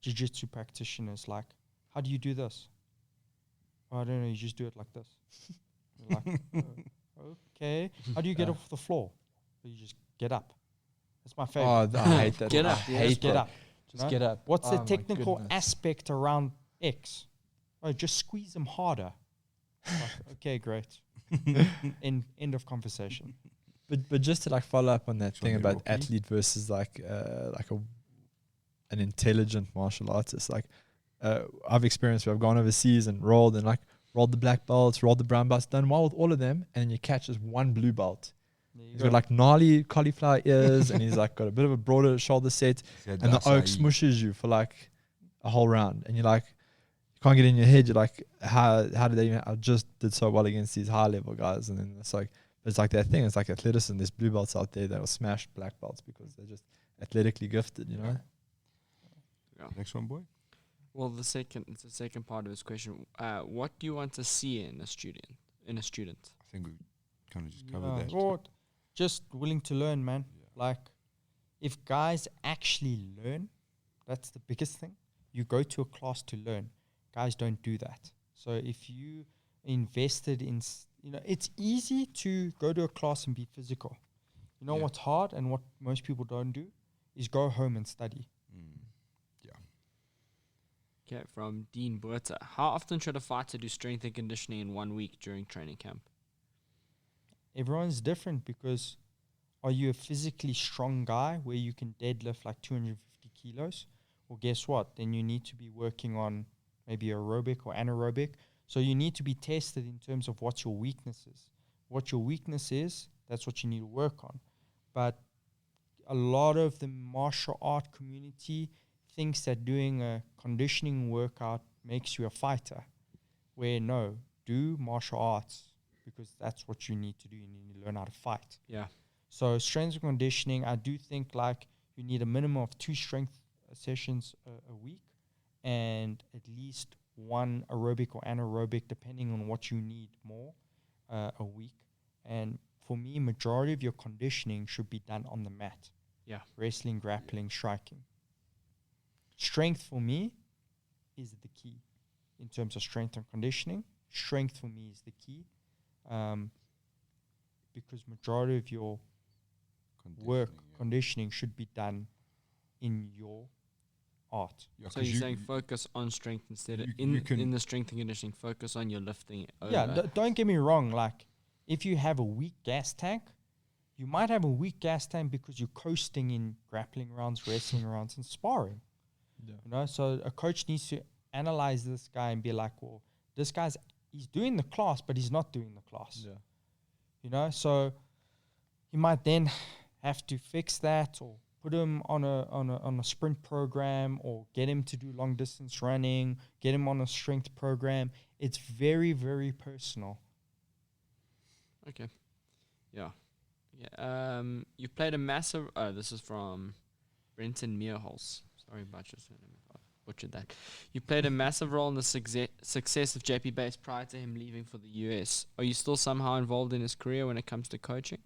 jiu-jitsu practitioners, like, how do you do this? Oh, I don't know, you just do it like this. You're like, okay. How do you get off the floor? You just get up. That's my favorite. Oh, I hate that. Get up. I Yeah, hate Just get that. up. Just No? get up. What's the Oh my technical goodness. aspect around X? Oh, just squeeze them harder. Like, okay, great. End of conversation. But just to like follow up on that It's on thing their about walkie. athlete versus like an intelligent martial artist, like I've experienced where I've gone overseas and rolled the black belts, rolled the brown belts, done well with all of them, and then you catch this one blue belt. There you He's go. got like gnarly cauliflower ears, and he's like got a bit of a broader shoulder set, and the oak smushes you for like a whole round, and you're like, you can't get in your head. You're like, how did they even? I just did so well against these high level guys, and then it's like that thing. It's like athleticism. There's blue belts out there that will smash black belts because they're just athletically gifted, you know. Next one, boy. Well, the second part of his question. What do you want to see in a student? I think we kind of just covered that. Or just willing to learn, man. Like, if guys actually learn, that's the biggest thing. You go to a class to learn. Guys don't do that. So if you invested in, it's easy to go to a class and be physical. You know what's hard and what most people don't do is go home and study. Okay, from Dean Buerta. How often should a fighter do strength and conditioning in 1 week during training camp? Everyone's different because are you a physically strong guy where you can deadlift like 250 kilos? Well, guess what? Then you need to be working on maybe aerobic or anaerobic. So you need to be tested in terms of what your weakness is. What your weakness is, that's what you need to work on. But a lot of the martial art community thinks that doing a conditioning workout makes you a fighter. Where no, do martial arts because that's what you need to do. You need to learn how to fight. Yeah. So strength and conditioning, I do think like you need a minimum of 2 strength sessions a week and at least 1 aerobic or anaerobic depending on what you need more a week. And for me, majority of your conditioning should be done on the mat. Yeah. Wrestling, grappling, striking. Strength for me is the key in terms of strength and conditioning. Strength for me is the key because majority of your conditioning should be done in your art. Yeah, So you're saying focus on strength instead of in the strength and conditioning, focus on your lifting. Don't get me wrong. Like, if you have a weak gas tank, you might have a weak gas tank because you're coasting in grappling rounds, wrestling rounds, and sparring. Yeah. You know, so a coach needs to analyze this guy and be like, well, this guy's he's doing the class, but he's not doing the class. Yeah. You know, so he might then have to fix that or put him on a sprint program or get him to do long distance running, get him on a strength program. It's very, very personal. Okay. Yeah. Yeah. You played a massive. This is from Brenton Meerholz. Sorry about your surname. I butchered that. You played a massive role in the success of JP Bates prior to him leaving for the US. Are you still somehow involved in his career when it comes to coaching?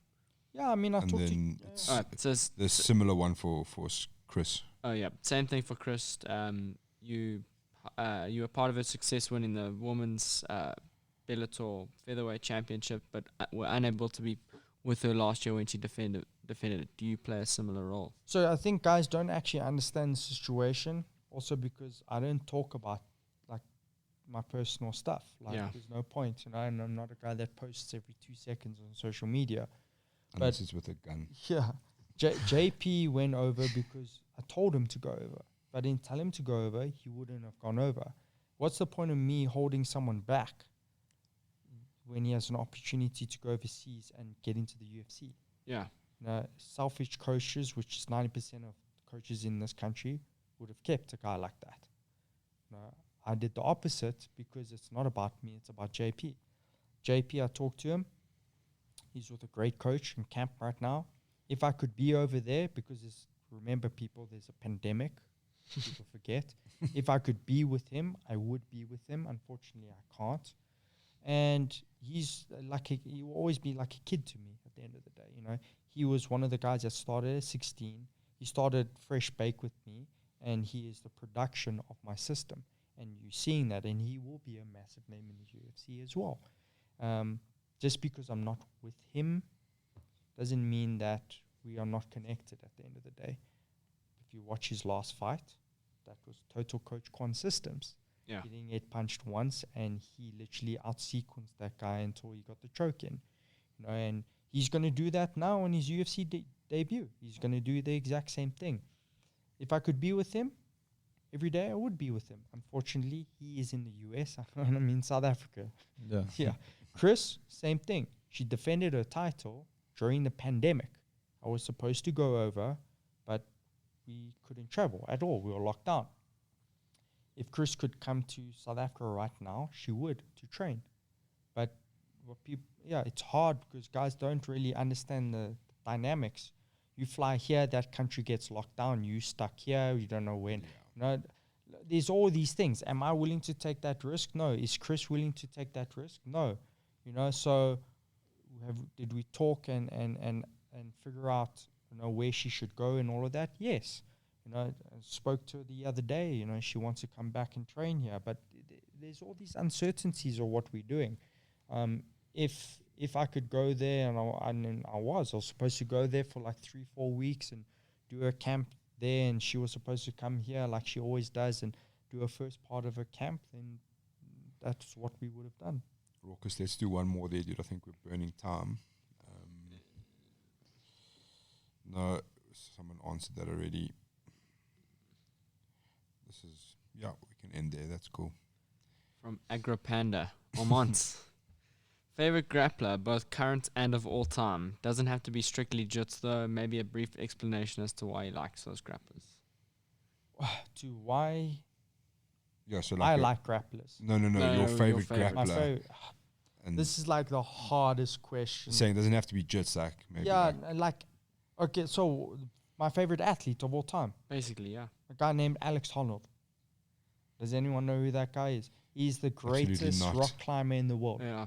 Yeah, I mean, I And talked to then it's It says the similar one for Chris. Oh yeah, same thing for Chris. You You were part of her success winning the women's Bellator featherweight championship, but were unable to be with her last year when she defended it. Do you play a similar role? So I think guys don't actually understand the situation. Also because I don't talk about like my personal stuff. Like there's no point, you know. And I'm not a guy that posts every 2 seconds on social media. Unless it's with a gun. Yeah, JP went over because I told him to go over. If I didn't tell him to go over, he wouldn't have gone over. What's the point of me holding someone back when he has an opportunity to go overseas and get into the UFC? Yeah. You know, selfish coaches, which is 90% of coaches in this country, would have kept a guy like that. You know, I did the opposite because it's not about me, it's about JP. JP, I talked to him. He's with a great coach in camp right now. If I could be over there, because remember people, there's a pandemic. People forget. If I could be with him, I would be with him. Unfortunately, I can't. And he's he will always be like a kid to me at the end of the day. You know, he was one of the guys that started at 16. He started fresh bake with me, and he is the production of my system. And you're seeing that, and he will be a massive name in the UFC as well. Just because I'm not with him doesn't mean that we are not connected at the end of the day. If you watch his last fight, that was total Coach Quan systems. Yeah. He didn't get punched once, and he literally out-sequenced that guy until he got the choke in. You know, and he's going to do that now on his UFC debut. He's going to do the exact same thing. If I could be with him every day, I would be with him. Unfortunately, he is in the US. I'm in South Africa. Yeah. Yeah. Chris, same thing. She defended her title during the pandemic. I was supposed to go over, but we couldn't travel at all. We were locked down. If Chris could come to South Africa right now, she would to train. But it's hard because guys don't really understand the dynamics. You fly here, that country gets locked down. You stuck here, you don't know when. You know, there's all these things. Am I willing to take that risk? No. Is Chris willing to take that risk? No. You know, so did we talk and figure out, you know, where she should go and all of that? Yes. You know, I spoke to her the other day. You know, she wants to come back and train here, but there's all these uncertainties of what we're doing. If I could go there, and I was supposed to go there for like 3-4 weeks and do a camp there, and she was supposed to come here like she always does and do her first part of her camp, then that's what we would have done. Raucus, let's do one more there, dude. I think we're burning time. No, someone answered that already. We can end there. That's cool. From Agropanda, Ormont. Favorite grappler, both current and of all time. Doesn't have to be strictly jits though. Maybe a brief explanation as to why he likes those grapplers. To why So I like grapplers. No, your favorite grappler. My favorite. And this is like the hardest question. Saying it doesn't have to be jits, like maybe. Okay, so my favorite athlete of all time. Basically, yeah. A guy named Alex Honnold. Does anyone know who that guy is? He's the greatest rock climber in the world. Yeah.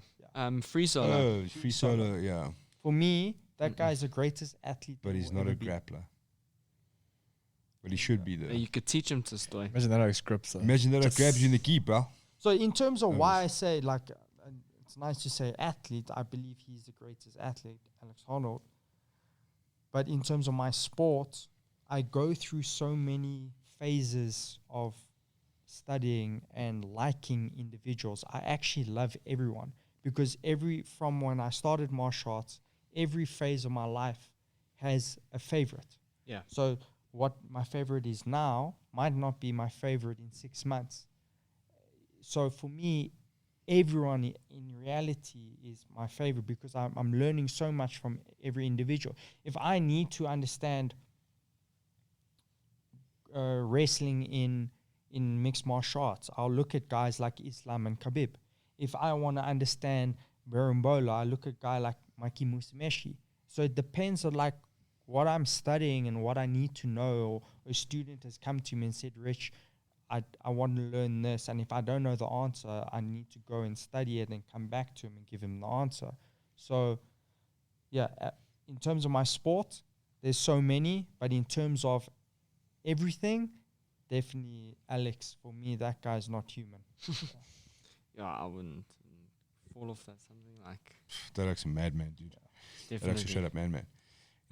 Free solo. Free solo, yeah. For me, that guy is the greatest athlete. But he's not a grappler. But he should be there. You could teach him to stoy. Imagine that Alex grips. Imagine that it grabs you in the key, bro. So in terms of why I say, like, it's nice to say athlete, I believe he's the greatest athlete, Alex Honnold. But in terms of my sport, I go through so many phases of studying and liking individuals. I actually love everyone because from when I started martial arts, every phase of my life has a favorite. Yeah. So what my favorite is now might not be my favorite in 6 months. So for me, everyone in reality is my favorite because I'm learning so much from every individual. If I need to understand wrestling in mixed martial arts, I'll look at guys like Islam and Khabib. If I want to understand Berimbola, I look at a guy like Mikey Musumeci. So it depends on like what I'm studying and what I need to know. Or a student has come to me and said, Rich, I want to learn this, and if I don't know the answer, I need to go and study it and come back to him and give him the answer. So, in terms of my sport, there's so many, but in terms of everything, definitely Alex. For me, that guy's not human. Yeah, I wouldn't fall off that. Something like That looks a madman, dude. That looks a definitely. straight up madman.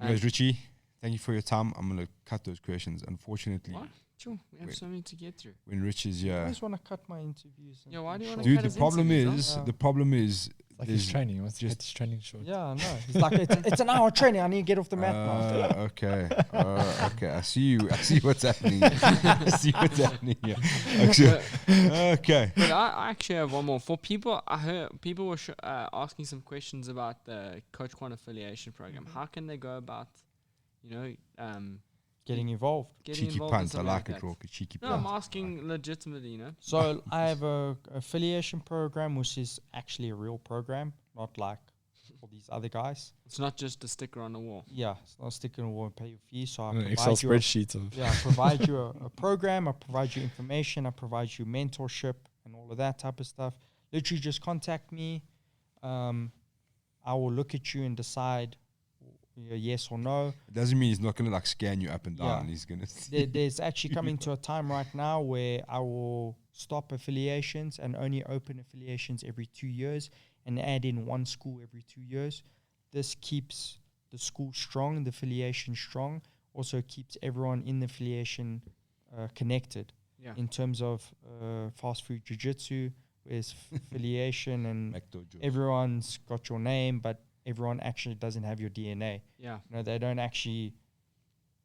Anyways, Richie, thank you for your time. I'm gonna cut those questions. Unfortunately, What? Sure, we have Wait. so many to get through. when Rich is I here, always want to cut my interviews. and Yeah, why be do you wanna short. dude, cut the his problem interviews, is huh? the problem is It's like there's his training. He wants to just- get his training short. Yeah, I know. It's like it's an hour training. I need to get off the mat now. okay. Okay. I see you. I see what's happening. I see what's happening here. Actually, okay. But I actually have one more. For people, I heard people were asking some questions about the Coach Quan affiliation program. How can they go about, Getting involved. getting Cheeky involved in punt. I something like that? it, Rocky. Cheeky No, punt. I'm asking legitimately, So I have a affiliation program, which is actually a real program, not like all these other guys. It's not just a sticker on the wall. Yeah, it's not sticking and won't pay your fee. So I An provide Excel you a spreadsheet of I provide you a program, I provide you information, I provide you mentorship and all of that type of stuff. Literally just contact me. I will look at you and decide yes or no. It doesn't mean he's not gonna like scan you up and down. Yeah. And he's gonna. See There's actually coming to a time right now where I will stop affiliations and only open affiliations every 2 years and add in one school every 2 years. This keeps the school strong, the affiliation strong, also keeps everyone in the affiliation connected. Yeah. In terms of fast food jiu-jitsu, there's affiliation and McDojo. everyone's got your name, but everyone actually doesn't have your DNA. Yeah. No, they don't actually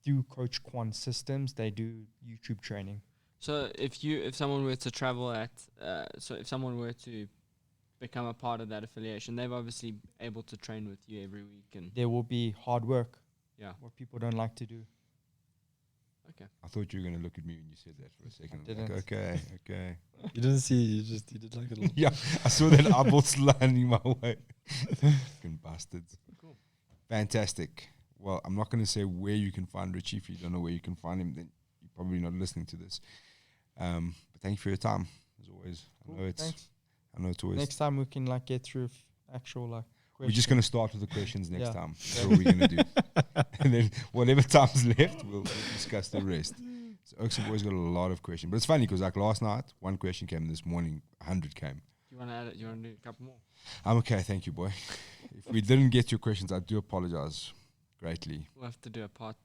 do Coach Quan systems. They do YouTube training. So if someone were to travel if someone were to become a part of that affiliation, they've obviously able to train with you every week and There will be hard work. Yeah. What people don't like to do. I thought you were gonna look at me when you said that for a second. I Like, didn't. okay. Okay. you didn't see. You did like a little. Yeah, I saw that eyeball sliding my way. Fucking bastards. Cool. Fantastic. Well, I'm not going to say where you can find Richie. If you don't know where you can find him, then you're probably not listening to this. But thank you for your time, as always. Cool, I know it's always. Next time we can like get through actual like We're just going to start with the questions next Yeah. time. That's what we're going to do. And then whatever time's left, we'll discuss the rest. So Oaks have always got a lot of questions. But it's funny because like last night, one question came. This morning, 100 came. you want to add it? You want to do a couple more? I'm okay, thank you, boy. If we didn't get your questions, I do apologize greatly. We'll have to do a part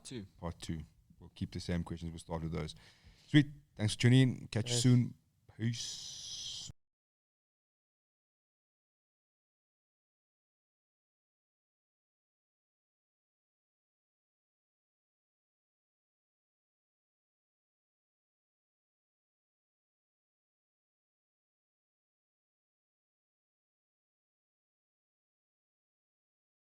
2. Part 2. We'll keep the same questions. We'll start with those. Sweet. Thanks for tuning in. Catch you Yes. soon. Peace.